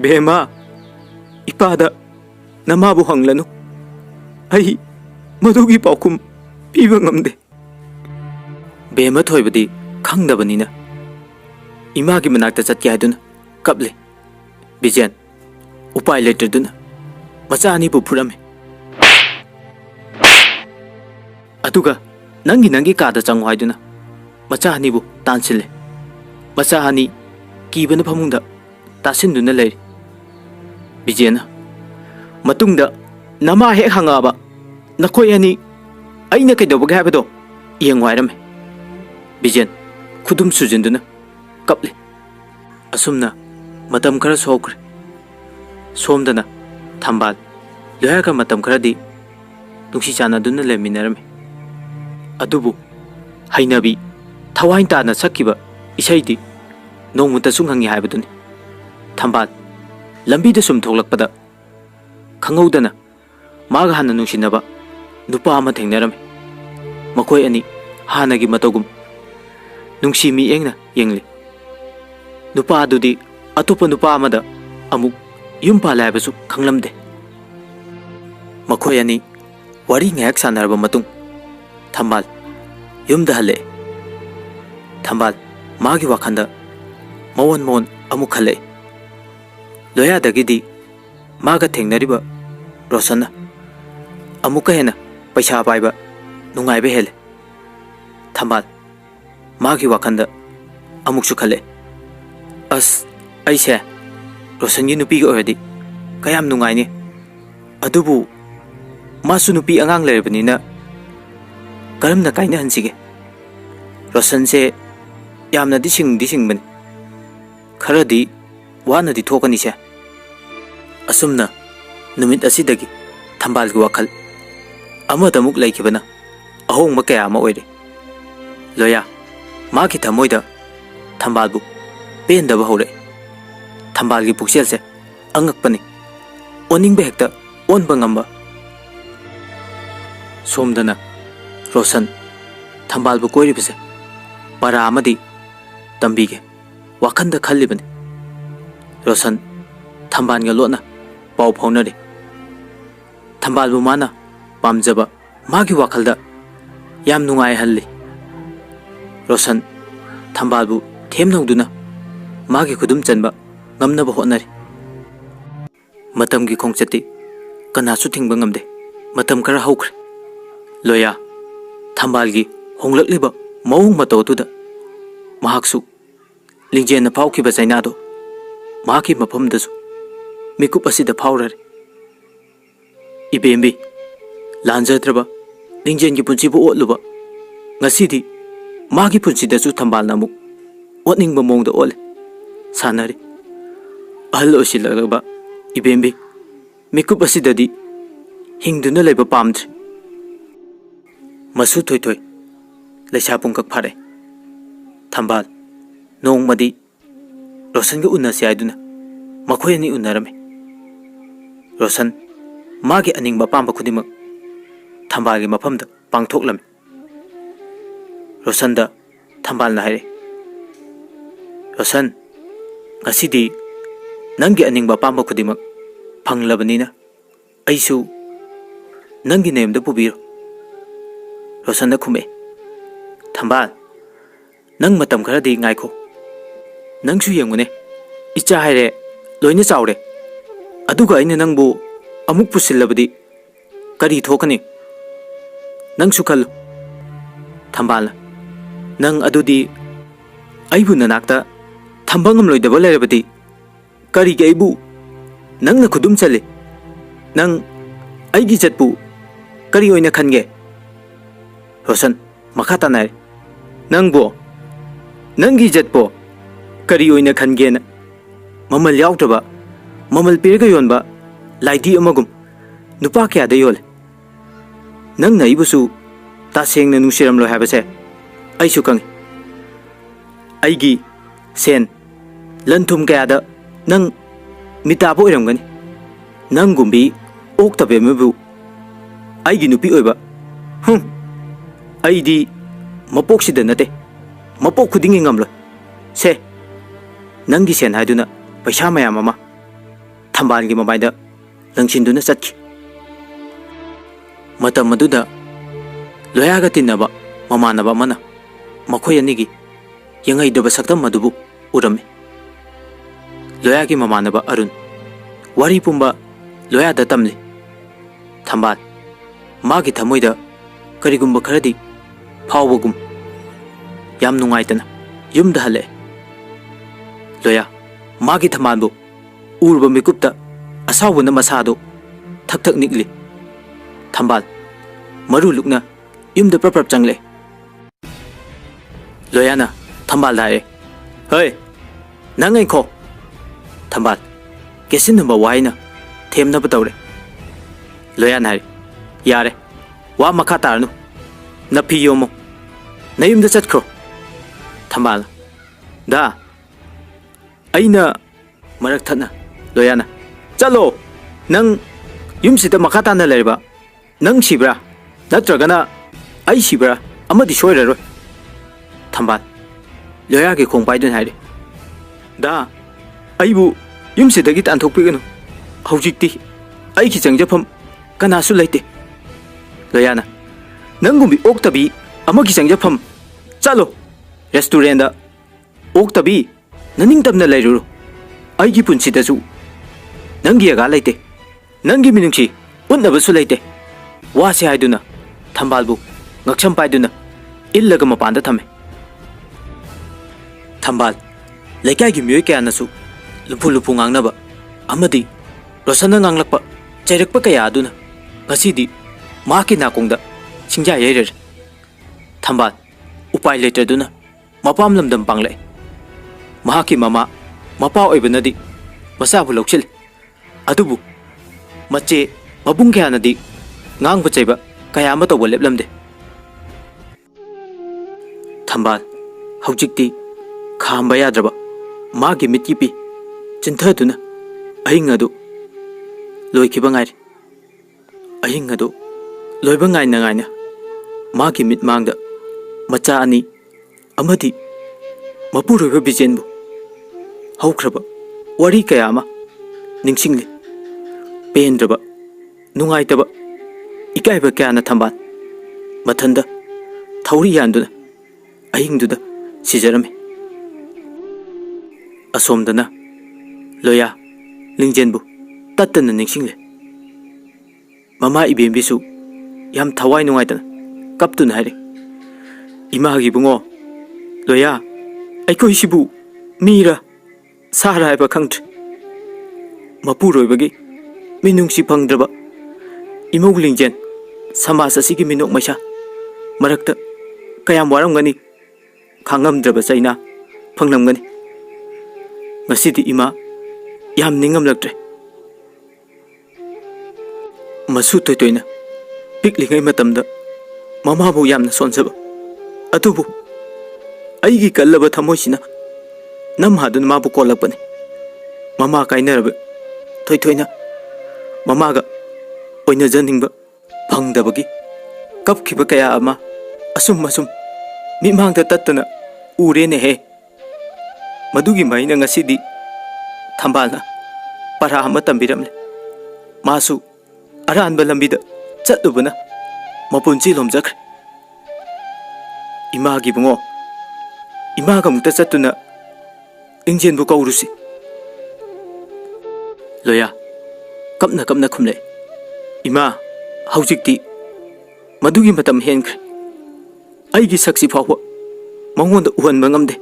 bema ipa da namabu hanglanu ai madugi paukum piba ngamde bema thoibadi khangdabanina ima gi manakta chatki haiduna kaple bijen upai leterduna macha ani bu phurame aduga nangi ka da changwa haiduna macha ani bu tansile macha ani kibana phamungda tasinduna leiri bijena matungda nama hek hangaba nakoi ani aina kaidobaga habado yengwairame bijen khudum sujinduna kaple asumna matam khara sokre somdana thambal loyaga matam kharadi nungsi chana duna leminarame adubu hainabi thawain ta na sakkiba isaidi nongmuta sunghangi haibaduni thambal lambi da sum thoklakpada khangaudana maga hana nungsinaba nupa ama thengnarame makoi ani hanagi matogum nungshi mityengna yengli nupa adudi atopa nupa amada amuk yumpa laibasu khanglamde makoi ani wari ngayak sanarba matung thambal yumda hale thambal magi wakhanda mawon amuk khale loya dagidi maga thengnariba rosana amuka hena paisa paiba nungaibe hele thambal magi wakhanda amuksu khale as aise rosangi nupi ga oradi kayam nungai ni adubu masu nupi angang lerbani karamna kaina hansige rosan se yamna dising bani kharadi wana di thokani se asumna numit asidagi thambal gi wakhal ꯑꯃꯗꯃꯨꯛ ꯂꯩꯈꯤꯕꯅ ꯑꯍꯣꯡꯕ ꯀꯌꯥ ꯑꯃ ꯑꯣꯏꯔꯦ꯫ ꯂꯣꯌꯥ ꯃꯥꯒꯤ ꯊꯃꯣꯏꯗ ꯊꯝꯕꯥꯜꯕꯨ ꯄꯦꯟꯗꯕ ꯍꯧꯔꯛꯏ꯫ ꯊꯝꯕꯥꯜꯒꯤ ꯄꯨꯛꯆꯦꯜꯁꯦ ꯑꯉꯛꯄꯅꯤ, ꯑꯣꯟꯅꯤꯡꯕ ꯍꯦꯛꯇ ꯑꯣꯟꯕ ꯉꯝꯕ꯫ ꯁꯣꯝꯗꯅ ꯔꯣꯁꯟ ꯊꯝꯕꯥꯜꯕꯨ ꯀꯣꯏꯔꯤꯕꯁꯦ ꯄꯔꯥ ꯑꯃꯗꯤ ꯇꯝꯕꯤꯒꯦ ꯋꯥꯈꯟꯗ ꯈꯜꯂꯤꯕꯅꯤ꯫ ꯔꯣꯁꯟ ꯊꯝꯕꯥꯜꯒ ꯂꯣꯠꯅ ꯄꯥꯎ ꯐꯥꯎꯅꯔꯤ꯫ ꯊꯝꯕꯥꯜꯕꯨ ꯃꯥꯅ ꯄꯥꯝꯖꯕ ꯃꯥꯒꯤ ꯋꯥꯈꯜꯗ ꯌꯥꯝ ꯅꯨꯡꯉꯥꯏꯍꯜꯂꯤ꯫ ꯔꯣꯁꯟ ꯊꯝꯕꯥꯜꯕꯨ ꯊꯦꯝꯅꯧꯗꯨꯅ ꯃꯥꯒꯤ ꯈꯨꯗꯨꯝ ꯆꯟꯕ ꯉꯝꯅꯕ ꯍꯣꯠꯅꯔꯤ꯫ ꯃꯇꯝꯒꯤ ꯈꯣꯡꯆꯠꯇꯤ ꯀꯅꯥꯁꯨ ꯊꯤꯡꯕ ꯉꯝꯗꯦ꯫ ꯃꯇꯝ ꯈꯔ ꯍꯧꯈ꯭ꯔꯦ꯫ ꯂꯣꯌꯥ ꯊꯝꯕꯥꯜꯒꯤ ꯍꯣꯡꯂꯛꯂꯤꯕ ꯃꯑꯣꯡ ꯃꯇꯧ ꯑꯗꯨꯗ ꯃꯍꯥꯛꯁꯨ ꯂꯤꯡꯖꯦꯜꯅ ꯐꯥꯎꯈꯤꯕ ꯆꯩꯅꯥꯗꯣ ꯃꯍꯥꯛꯀꯤ ꯃꯐꯝꯗꯁꯨ ꯃꯤꯀꯨꯞ ꯑꯁꯤꯗ ꯐꯥꯎꯔꯔꯤ꯫ ꯏꯕꯦꯝꯕꯤ, ꯂꯥꯟꯖꯗ꯭ꯔꯕ ꯂꯤꯡꯖꯦꯜꯒꯤ ꯄꯨꯟꯁꯤꯕꯨ ꯑꯣꯠꯂꯨꯕ ꯉꯁꯤꯗꯤ ꯃꯥꯒꯤ ꯄꯨꯟꯁꯤꯗꯁꯨ ꯊꯝꯕꯥꯜꯅ ꯑꯃꯨꯛ ꯑꯣꯠꯅꯤꯡꯕ ꯃꯑꯣꯡꯗ ꯑꯣꯠꯂꯦ ꯁꯥꯟꯅꯔꯤ꯫ ꯑꯍꯜ ꯑꯣꯏꯁꯤꯜꯂꯛꯂꯕ ꯏꯕꯦꯝꯕꯤ ꯃꯤꯀꯨꯞ ꯑꯁꯤꯗꯗꯤ ꯍꯤꯡꯗꯨꯅ ꯂꯩꯕ ꯄꯥꯝꯗ꯭ꯔꯦ꯫ ꯃꯁꯨ ꯊꯣꯏꯊꯣꯏ ꯂꯩꯁꯥ ꯄꯨꯡꯀꯛ ꯐꯥꯔꯦ꯫ ꯊꯝꯕꯥꯜ ꯅꯣꯡꯃꯗꯤ ꯔꯣꯁꯟꯒ ꯎꯅꯁꯤ ꯍꯥꯏꯗꯨꯅ ꯃꯈꯣꯏ ꯑꯅꯤ ꯎꯅꯔꯝꯃꯤ꯫ ꯔꯣꯁꯟ ꯃꯥꯒꯤ ꯑꯅꯤꯡꯕ ꯑꯄꯥꯝꯕ ꯈꯨꯗꯤꯡꯃꯛ ꯊꯝꯕꯥꯜꯒꯤ ꯃꯐꯝꯗ ꯄꯥꯡꯊꯣꯛꯂꯝꯃꯤ꯫ ꯔꯣꯁꯟꯗ ꯊꯝꯕꯥꯜꯅ ꯍꯥꯏꯔꯦ, ꯔꯣꯁꯟ, ꯉꯁꯤꯗꯤ ꯅꯪꯒꯤ ꯑꯅꯤꯡꯕ ꯑꯄꯥꯝꯕ ꯈꯨꯗꯤꯡꯃꯛ ꯐꯪꯂꯕꯅꯤꯅ ꯑꯩꯁꯨ ꯅꯪꯒꯤ ꯅꯌꯨꯝꯗ ꯄꯨꯕꯤꯔꯣ꯫ ꯔꯣꯁꯟꯅ ꯈꯨꯝꯃꯦ, ꯊꯝꯕꯥꯜ, ꯅꯪ ꯃꯇꯝ ꯈꯔꯗꯤ ꯉꯥꯏꯈꯣ꯫ ꯅꯪꯁꯨ ꯌꯦꯡꯉꯨꯅꯦ, ꯏꯆꯥ ꯍꯥꯏꯔꯦ ꯂꯣꯏꯅ ꯆꯥꯎꯔꯦ꯫ ꯑꯗꯨꯒ ꯑꯩꯅ ꯅꯪꯕꯨ ꯑꯃꯨꯛ ꯄꯨꯁꯤꯜꯂꯕꯗꯤ ꯀꯔꯤ ꯊꯣꯛꯀꯅꯤ? ꯅꯪꯁꯨ ꯈꯜꯂꯨ꯫ ꯊꯝꯕꯥꯜꯅ, ꯅꯪ ꯑꯗꯨꯗꯤ ꯑꯩꯕꯨ ꯅꯅꯥꯛꯇ ꯊꯝꯕ ꯉꯝꯂꯣꯏꯗꯕ ꯂꯩꯔꯕꯗꯤ ꯀꯔꯤꯒꯤ ꯑꯩꯕꯨ ꯅꯪꯅ ꯈꯨꯗꯨꯝ ꯆꯜꯂꯤ? ꯅꯪ ꯑꯩꯒꯤ ꯖꯠꯄꯨ ꯀꯔꯤ ꯑꯣꯏꯅ ꯈꯟꯒꯦ? ꯔꯣꯁꯟ ꯃꯈꯥ ꯇꯥꯅ ꯍꯥꯏꯔꯦ, ꯅꯪꯕꯨ ꯅꯪꯒꯤ ꯖꯠꯄꯨ ꯀꯔꯤ ꯑꯣꯏꯅ ꯈꯟꯒꯦꯅ ꯃꯃꯜ ꯌꯥꯎꯗ꯭ꯔꯕ, ꯃꯃꯜ ꯄꯤꯔꯒ ꯌꯣꯟꯕ ꯂꯥꯏꯙꯤ ꯑꯃꯒꯨꯝ ꯅꯨꯄꯥ ꯀꯌꯥꯗ ꯌꯣꯜꯂꯦ꯫ ꯅꯪꯅ ꯑꯩꯕꯨꯁꯨ ꯇꯁꯦꯡꯅ ꯅꯨꯡꯁꯤꯔꯝꯂꯣꯏ ꯍꯥꯏꯕꯁꯦ ꯑꯩꯁꯨ ꯈꯪꯏ꯫ ꯑꯩꯒꯤ ꯁꯦꯟ ꯂꯟ ꯊꯨꯝ ꯀꯌꯥꯗ ꯅꯪ ꯃꯤꯇꯥꯕ ꯑꯣꯏꯔꯝꯒꯅꯤ꯫ ꯅꯪꯒꯨꯝꯕꯤ ꯑꯣꯛꯇꯕ ꯑꯃꯕꯨ ꯑꯩꯒꯤ ꯅꯨꯄꯤ ꯑꯣꯏꯕ, ꯑꯩꯗꯤ ꯃꯄꯣꯛꯁꯤꯗ ꯅꯠꯇꯦ, ꯃꯄꯣꯛ ꯈꯨꯗꯤꯡꯒꯤ ꯉꯝꯂꯣꯏ꯫ ꯁꯦ, ꯅꯪꯒꯤ ꯁꯦꯟ ꯍꯥꯏꯗꯨꯅ ꯄꯩꯁꯥ ꯃꯌꯥꯝ ꯑꯃ ꯊꯝꯕꯥꯜꯒꯤ ꯃꯃꯥꯏꯗ ꯂꯪꯁꯤꯟꯗꯨꯅ ꯆꯠꯈꯤ꯫ ꯃꯇꯝ ꯑꯗꯨꯗ ꯂꯣꯌꯥꯒ ꯇꯤꯟꯅꯕ ꯃꯃꯥꯟꯅꯕ ꯑꯃꯅ ꯃꯈꯣꯏ ꯑꯅꯤꯒꯤ ꯌꯦꯡꯍꯩꯗꯕ ꯁꯛꯇꯝ ꯑꯗꯨꯕꯨ ꯎꯔꯝꯃꯤ꯫ ꯂꯣꯌꯥꯒꯤ ꯃꯃꯥꯟꯅꯕ ꯑꯔꯨꯟ ꯋꯥꯔꯤ ꯄꯨꯝꯕ ꯂꯣꯌꯥꯗ ꯇꯝꯂꯤ꯫ ꯊꯝꯕꯥꯜ ꯃꯥꯒꯤ ꯊꯃꯣꯏꯗ ꯀꯔꯤꯒꯨꯝꯕ ꯈꯔꯗꯤ ꯐꯥꯎꯕꯒꯨꯝ ꯌꯥꯝ ꯅꯨꯡꯉꯥꯏꯇꯅ ꯌꯨꯝꯗ ꯍꯜꯂꯛꯑꯦ꯫ ꯂꯣꯌꯥ ꯃꯥꯒꯤ ꯊꯝꯕꯥꯜꯕꯨ ꯎꯔꯨꯕ ꯃꯤꯀꯨꯞꯇ ꯑꯁꯥꯎꯕꯅ ꯃꯁꯥꯗꯣ ꯊꯛ ꯊꯛ ꯅꯤꯛꯂꯤ꯫ ꯊꯝꯕꯥꯜ ꯃꯔꯨ ꯂꯨꯛꯅ ꯌꯨꯝꯗ ꯄ꯭ꯔꯞ ꯄ꯭ꯔꯞ ꯆꯪꯂꯛꯑꯦ꯫ ꯂꯣꯌꯥꯅ ꯊꯝꯕꯥꯜꯗ ꯍꯥꯏꯔꯦ, ꯍꯣꯏ ꯅꯪ ꯉꯥꯏꯈꯣ꯫ ꯊꯝꯕꯥꯜ ꯀꯦꯁꯤꯟꯅꯕ ꯋꯥꯍꯩꯅ ꯊꯦꯝꯅꯕ ꯇꯧꯔꯦ꯫ ꯂꯣꯌꯥꯅ ꯍꯥꯏꯔꯦ, ꯌꯥꯔꯦ, ꯋꯥ ꯃꯈꯥ ꯇꯥꯔꯅꯨ, ꯅꯐꯤ ꯌꯣꯝꯃꯣ, ꯅꯌꯨꯝꯗ ꯆꯠꯈ꯭ꯔꯣ꯫ ꯊꯝꯕꯥꯜꯅ, ꯗꯥ ꯑꯩꯅ ꯃꯔꯛ ꯊꯠꯅ ꯂꯣꯌꯥꯅ, ꯆꯠꯂꯣ, ꯅꯪ ꯌꯨꯝꯁꯤꯗ ꯃꯈꯥ ꯇꯥꯅ ꯂꯩꯔꯕ ꯅꯪ ꯁꯤꯕ꯭ꯔꯥ ꯅꯠꯇ꯭ꯔꯒꯅ ꯑꯩ ꯁꯤꯕ꯭ꯔꯥ ꯑꯃꯗꯤ ꯁꯣꯏꯔꯔꯣꯏ꯫ ꯊꯝꯕꯥꯜ ꯂꯣꯌꯥꯒꯤ ꯈꯣꯡ ꯄꯥꯏꯗꯨꯅ ꯍꯥꯏꯔꯦ, ꯗꯥ ꯑꯩꯕꯨ ꯌꯨꯝꯁꯤꯗꯒꯤ ꯇꯥꯟꯊꯣꯛꯄꯤꯒꯅꯨ, ꯍꯧꯖꯤꯛꯇꯤ ꯑꯩꯒꯤ ꯆꯪꯖꯐꯝ ꯀꯅꯥꯁꯨ ꯂꯩꯇꯦ꯫ ꯂꯣꯌꯥꯅ, ꯅꯪꯒꯨꯝꯕꯤ ꯑꯣꯛꯇꯕꯤ ꯑꯃꯒꯤ ꯆꯪꯖꯐꯝ? ꯆꯠꯂꯣ, ꯔꯦꯁꯇꯨꯔꯦꯟꯗ ꯑꯣꯛꯇꯕꯤ ꯅꯅꯤꯡꯇꯝꯅ ꯂꯩꯔꯨꯔꯣ꯫ ꯑꯩꯒꯤ ꯄꯨꯟꯁꯤꯗꯁꯨ ꯅꯪꯒꯤ ꯑꯒꯥ ꯂꯩꯇꯦ, ꯅꯪꯒꯤ ꯃꯤꯅꯨꯡꯁꯤ ꯎꯠꯅꯕꯁꯨ ꯂꯩꯇꯦ꯫ ꯋꯥꯁꯦ ꯍꯥꯏꯗꯨꯅ ꯊꯝꯕꯥꯜꯕꯨ ꯉꯛꯁꯝ ꯄꯥꯏꯗꯨꯅ ꯏꯜꯂꯒ ꯃꯄꯥꯟꯗ ꯊꯝꯃꯦ꯫ ꯊꯝꯕꯥꯜ ꯂꯩꯀꯥꯏꯒꯤ ꯃꯤꯑꯣꯏ ꯀꯌꯥꯅꯁꯨ ꯂꯨꯝꯐꯨ ꯂꯨꯝꯐꯨ ꯉꯥꯡꯅꯕ ꯑꯃꯗꯤ ꯔꯣꯁꯟꯅ ꯉꯥꯡꯂꯛꯄ ꯆꯩꯔꯛꯄ ꯀꯌꯥ ꯑꯗꯨꯅ ꯉꯁꯤꯗꯤ ꯃꯍꯥꯛꯀꯤ ꯅꯥꯀꯣꯡꯗ ꯁꯤꯡꯖꯥ ꯌꯩꯔꯔꯦ꯫ ꯊꯝꯕꯥꯜ ꯎꯄꯥꯏ ꯂꯩꯇ꯭ꯔꯗꯨꯅ ꯃꯄꯥꯝ ꯂꯝꯗꯝ ꯄꯥꯡꯂꯛꯑꯦ꯫ ꯃꯍꯥꯛꯀꯤ ꯃꯃꯥ ꯃꯄꯥ ꯑꯣꯏꯕꯅꯗꯤ ꯃꯆꯥꯕꯨ ꯂꯧꯁꯤꯜꯂꯤ, ꯑꯗꯨꯕꯨ ꯃꯆꯦ ꯃꯕꯨꯡ ꯀꯌꯥꯅꯗꯤ ꯉꯥꯡꯕ ꯆꯩꯕ kaya ama tawba leplamde thambal hojikti khamba yadraba magi mitki pi chinthatuna ahing adu loikiba ngai ahing adu loiba ngai na magi mit mangda macha ani amadi mapuroiba bijenbu haukraba wari kaya ama ningsingli pendraba nungaitaba ikaiba kaya na thambal mathanda thauri yanduna ahingduda sijarame asomdana loya lingjenbu tattana ningsingle mama ibembisu yam thawai nungaitana kaptuna haire imagi bungo loya aikoi sibu mira sara haiba khangtri mapuroibagi minungsi phangdraba imau lingjen samas asigi minok maisa marakta kayam waramgani khangamdraba chaina phangnamgani ngasidi ima yam ningamlaktre masu toitoina piklingai matamda mama bu yamna sonsaba atubu aigi kallaba thamoisina nam hadun mabu kolakpani mama kainaraba toitoina mamaga oina janingba phangdabagi kapkhiba kaya ama asum mimangda tattana urene he madugi maina ngasidi thambalna para ama tambiramle masu aranba lambida chatlubana mapunchi lomjakre imagi bungo imaga mukta chatuna ingjenbu kaurusi loya kapna khumle ima haujikti madugi matam henkre aigi saksi fawa mangonda uhanba ngamde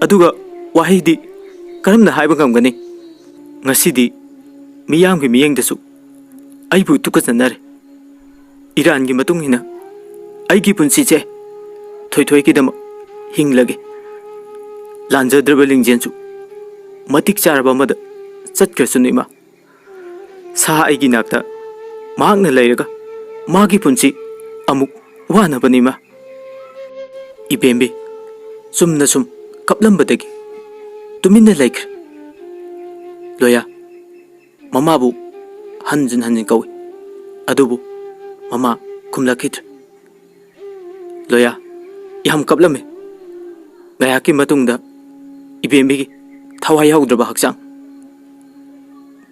aduga wahidi karamna haiba ngamgani ngasidi miyamgi miyengdasu aibu tukasnare irangi matungina aigi punsiche thoi kidama hinglage lanjadraba lingjensu matik charaba mada chatkrasunu ima sa aigi nakta maakna layraga magi punsi amuk wanabani ma ibembe sumna sum kaplambadagi tuminna laikre loya mamabu hanjin kawi adubu mama kumlakitra loya yam kaplame ngayaki matungda ibembegi thawai haudraba haksang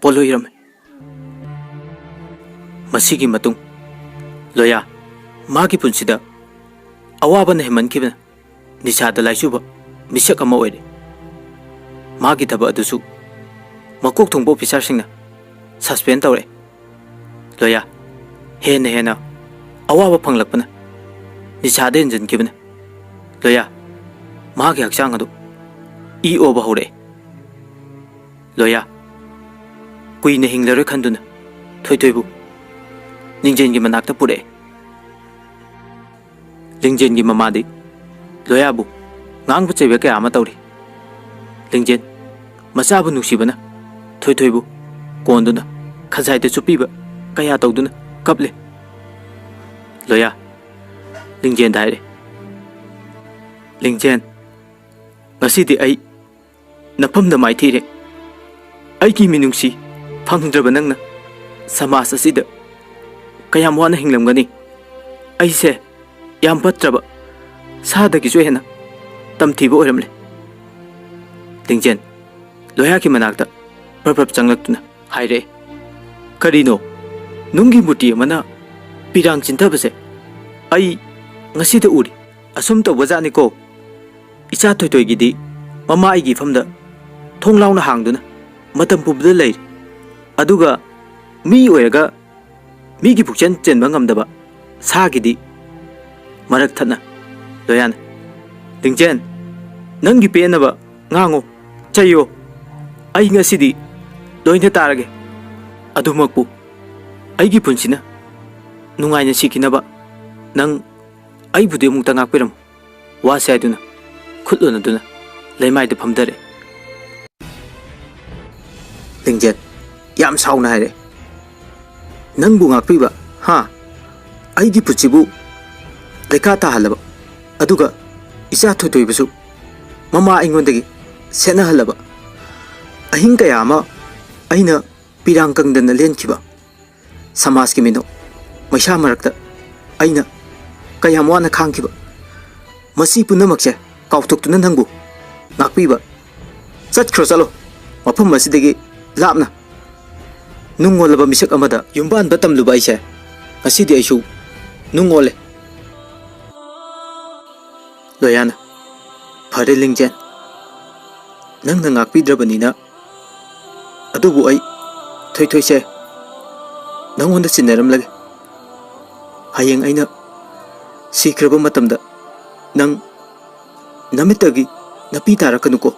poloirame masigi matung loya magi punsida awabana hemankibana nisada laisuba misak ama oire magi thaba adusu makok thongbo officer singna suspend tawre loya hena awaba phanglakpana nisada enjankibana loya magi haksang adu I oba hore loya kuina hinglare khanduna thoitoibu lingjengi manakta pure lingjengi mamadi loyabu ngang bu chebe kaya ama tawri lingjen masabu nusibana thoitoibu konduna khajaide chupiba kaya tawduna kaple loya lingjen daire lingjen ngasidi ai nafamda maithire aigi minungsi phangdraba nangna samas asida kayam wana hinglamgani aise yam patraba sadagi jo hena tamthiba oramle lingjen loya ki manakta prap changlaktuna haire karino nungi muti mana pirang chinthabase ai ngasida uri asum tawbajani ko icha thoitoi gidi mama aigi famda thonglauna hangduna matam pubda lei aduga mi oiraga migi pukchen chenba ngamdaba sagidi marak thana loyan lingjen nangi penaba ngango chayo ai ngasidi loina tarage adumakpu aigi punsina nungaina sikinaba nang ai bude mukta ngakpiram wasaiduna khuluna duna leimaida phamdare lingjen yam sauna haire nangbu ngakpiba ha ꯑꯩꯒꯤ ꯄꯨꯟꯁꯤꯕꯨ ꯂꯩꯈꯥ ꯇꯥꯍꯜꯂꯕ ꯑꯗꯨꯒ ꯏꯆꯥ ꯊꯣꯏꯊꯣꯏꯕꯁꯨ ꯃꯃꯥ ꯑꯩꯉꯣꯟꯗꯒꯤ ꯁꯦꯠꯅꯍꯜꯂꯕ ꯑꯍꯤꯡ ꯀꯌꯥ ꯑꯃ ꯑꯩꯅ ꯄꯤꯔꯥꯡ ꯀꯪꯗꯅ ꯂꯦꯟꯈꯤꯕ ꯁꯃꯥꯖꯀꯤ ꯃꯤꯅꯣꯛ ꯃꯩꯁꯥ ꯃꯔꯛꯇ ꯑꯩꯅ ꯀꯌꯥꯝ ꯋꯥꯅ ꯈꯥꯡꯈꯤꯕ ꯃꯁꯤ ꯄꯨꯝꯅꯃꯛꯁꯦ ꯀꯥꯎꯊꯣꯛꯇꯨꯅ ꯅꯪꯕꯨ ꯉꯥꯛꯄꯤꯕ ꯆꯠꯈ꯭ꯔꯣ ꯆꯠꯂꯣ ꯃꯐꯝ ꯑꯁꯤꯗꯒꯤ ꯂꯥꯞꯅ ꯅꯨꯡ ꯑꯣꯜꯂꯕ ꯃꯤꯁꯛ ꯑꯃꯗ ꯌꯨꯝꯕꯥꯟꯕ ꯇꯝꯂꯨꯕ ꯑꯩꯁꯦ ꯉꯁꯤꯗꯤ ꯑꯩꯁꯨ ꯅꯨꯡ ꯑꯣꯜꯂꯦ ꯂꯣꯌꯥꯅ ꯐꯔꯦ ꯂꯤꯡꯖꯦꯟ ꯅꯪꯅ ꯉꯥꯛꯄꯤꯗ꯭ꯔꯕꯅꯤꯅ ꯑꯗꯨꯕꯨ ꯑꯩ ꯊꯣꯏꯊꯣꯏꯁꯦ ꯅꯪꯉꯣꯟꯗ ꯆꯤꯟꯅꯔꯝꯂꯒꯦ ꯍꯌꯦꯡ ꯑꯩꯅ ꯁꯤꯈ꯭ꯔꯕ ꯃꯇꯝꯗ ꯅꯪ ꯅꯃꯤꯠꯇꯒꯤ ꯅꯄꯤ ꯇꯥꯔꯛꯀꯅꯨꯀꯣ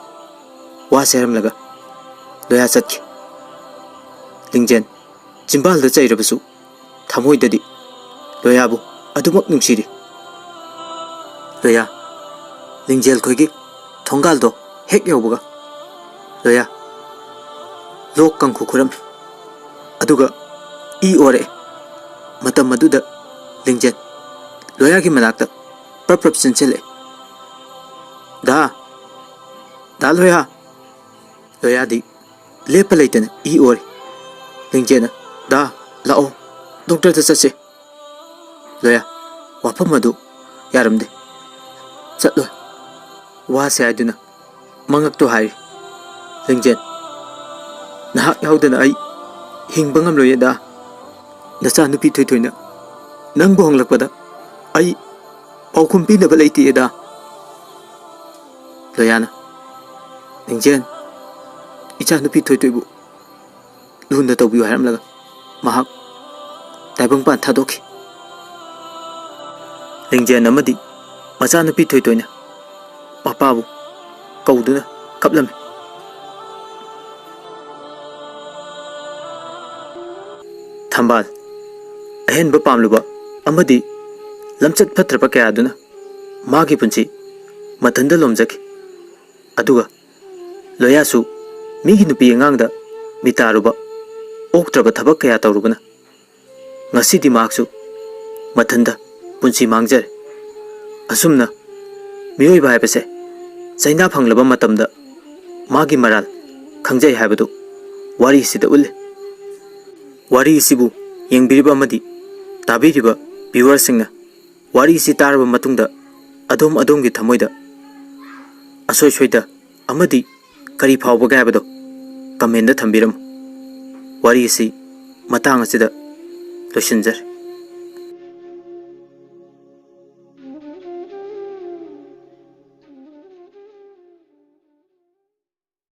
ꯋꯥꯁꯦ ꯍꯥꯏꯔꯝꯂꯒ ꯂꯣꯌꯥ ꯆꯠꯈꯤ ꯂꯤꯡꯖꯦꯟ ꯆꯤꯝꯕꯥꯜꯗ ꯆꯩꯔꯕꯁꯨ ꯊꯃꯣꯏꯗꯗꯤ ꯂꯣꯌꯥꯕꯨ ꯑꯗꯨꯃꯛ ꯅꯨꯡꯁꯤꯔꯤ ꯂꯣꯌꯥ ꯂꯤꯡꯖꯦꯜ ꯈꯣꯏꯒꯤ ꯊꯣꯡꯒꯥꯜꯗꯣ ꯍꯦꯛ ꯌꯧꯕꯒ ꯂꯣꯌꯥ ꯂꯣꯛ ꯀꯪꯈꯨ ꯈꯨꯔꯝꯃꯤ ꯑꯗꯨꯒ ꯏ ꯑꯣꯔꯛꯑꯦ ꯃꯇꯝ ꯑꯗꯨꯗ ꯂꯤꯡꯖꯦꯟ ꯂꯣꯌꯥꯒꯤ ꯃꯅꯥꯛꯇ ꯄ꯭ꯔꯞ ꯄ꯭ꯔꯞ ꯆꯦꯟꯁꯤꯜꯂꯛꯑꯦ ꯗꯥ ꯂꯣꯌꯥ ꯂꯣꯌꯥꯗꯤ ꯂꯦꯞꯄ ꯂꯩꯇꯅ ꯏ ꯑꯣꯔꯤ ꯂꯤꯡꯖꯦꯟꯅ ꯗꯥ ꯂꯥꯛꯑꯣ ꯗꯣꯛꯇꯔꯗ ꯆꯠꯁꯦ ꯂꯣꯌꯥ ꯋꯥꯐꯝ ꯑꯗꯨ ꯌꯥꯔꯝꯗꯦ ꯆꯠꯂꯣꯏ ꯋꯥꯁꯦ ꯍꯥꯏꯗꯨꯅ ꯃꯉꯛꯇꯨ ꯍꯥꯏꯔꯤ ꯂꯤꯡꯖꯦꯟ ꯅꯍꯥꯛ ꯌꯥꯎꯗꯅ ꯑꯩ ꯍꯤꯡꯕ ꯉꯝꯂꯣꯏꯌꯦꯗ ꯅꯆꯥ ꯅꯨꯄꯤ ꯊꯣꯏꯊꯣꯏꯅ ꯅꯪꯕꯨ ꯍꯪꯂꯛꯄꯗ ꯑꯩ ꯄꯥꯎꯈꯨꯝ ꯄꯤꯅꯕ ꯂꯩꯇꯦꯗ ꯂꯣꯌꯥꯅ ꯂꯤꯡꯖꯦꯟ ꯏꯆꯥ ꯅꯨꯄꯤ ꯊꯣꯏꯊꯣꯏꯕꯨ ꯂꯨꯅ ꯇꯧꯕꯤꯌꯨ ꯍꯥꯏꯔꯝꯂꯒ ꯃꯍꯥꯛ ꯇꯥꯏꯕꯪꯄꯥꯟ ꯊꯥꯗꯣꯛꯈꯤ ꯂꯤꯡꯖꯦꯟ ꯑꯃꯗꯤ ꯃꯆꯥꯅꯨꯄꯤ ꯊꯣꯏꯊꯣꯏꯅ ꯃꯄꯥꯕꯨ ꯀꯧꯗꯨꯅ ꯀꯞꯂꯝꯃꯤ ꯊꯝꯕꯥꯜ ꯑꯍꯦꯟꯕ ꯄꯥꯝꯂꯨꯕ ꯑꯃꯗꯤ ꯂꯝꯆꯠ ꯐꯠꯇ꯭ꯔꯕ ꯀꯌꯥꯗꯨꯅ ꯃꯥꯒꯤ ꯄꯨꯟꯁꯤ ꯃꯊꯟꯇ ꯂꯣꯝꯖꯈꯤ ꯑꯗꯨꯒ ꯂꯣꯌꯥꯁꯨ ꯃꯤꯒꯤ ꯅꯨꯄꯤ ꯑꯉꯥꯡꯗ ꯃꯤꯇꯥꯔꯨꯕ ꯑꯣꯛꯇ꯭ꯔꯕ ꯊꯕꯛ ꯀꯌꯥ ꯇꯧꯔꯨꯕꯅ ꯉꯁꯤꯗꯤ ꯃꯍꯥꯛꯁꯨ ꯃꯊꯟꯇ ꯄꯨꯟꯁꯤ ꯃꯥꯡꯖꯔꯦ ꯑꯁꯨꯝꯅ ꯃꯤꯑꯣꯏꯕ ꯍꯥꯏꯕꯁꯦ ꯆꯩꯅꯥ ꯐꯪꯂꯕ ꯃꯇꯝꯗ ꯃꯥꯒꯤ ꯃꯔꯥꯜ ꯈꯪꯖꯩ ꯍꯥꯏꯕꯗꯨ ꯋꯥꯔꯤꯁꯤꯗ ꯎꯠꯂꯤ ꯋꯥꯔꯤ ꯑꯁꯤꯕꯨ ꯌꯦꯡꯕꯤꯔꯤꯕ ꯑꯃꯗꯤ ꯇꯥꯕꯤꯔꯤꯕ ꯚ꯭ꯌꯨꯋꯔꯁꯤꯡꯅ ꯋꯥꯔꯤ ꯑꯁꯤ ꯇꯥꯔꯕ ꯃꯇꯨꯡꯗ ꯑꯗꯣꯝꯒꯤ ꯊꯃꯣꯏꯗ ꯑꯁꯣꯏ ꯁꯣꯏꯗ ꯑꯃꯗꯤ ꯀꯔꯤ ꯐꯥꯎꯕꯒꯦ ꯍꯥꯏꯕꯗꯣ ꯀꯃꯦꯟꯗ ꯊꯝꯕꯤꯔꯝꯃꯨ ꯋꯥꯔꯤ ꯑꯁꯤ ꯃꯇꯥꯡ ꯑꯁꯤꯗ ꯂꯣꯏꯁꯤꯟꯖꯔꯦ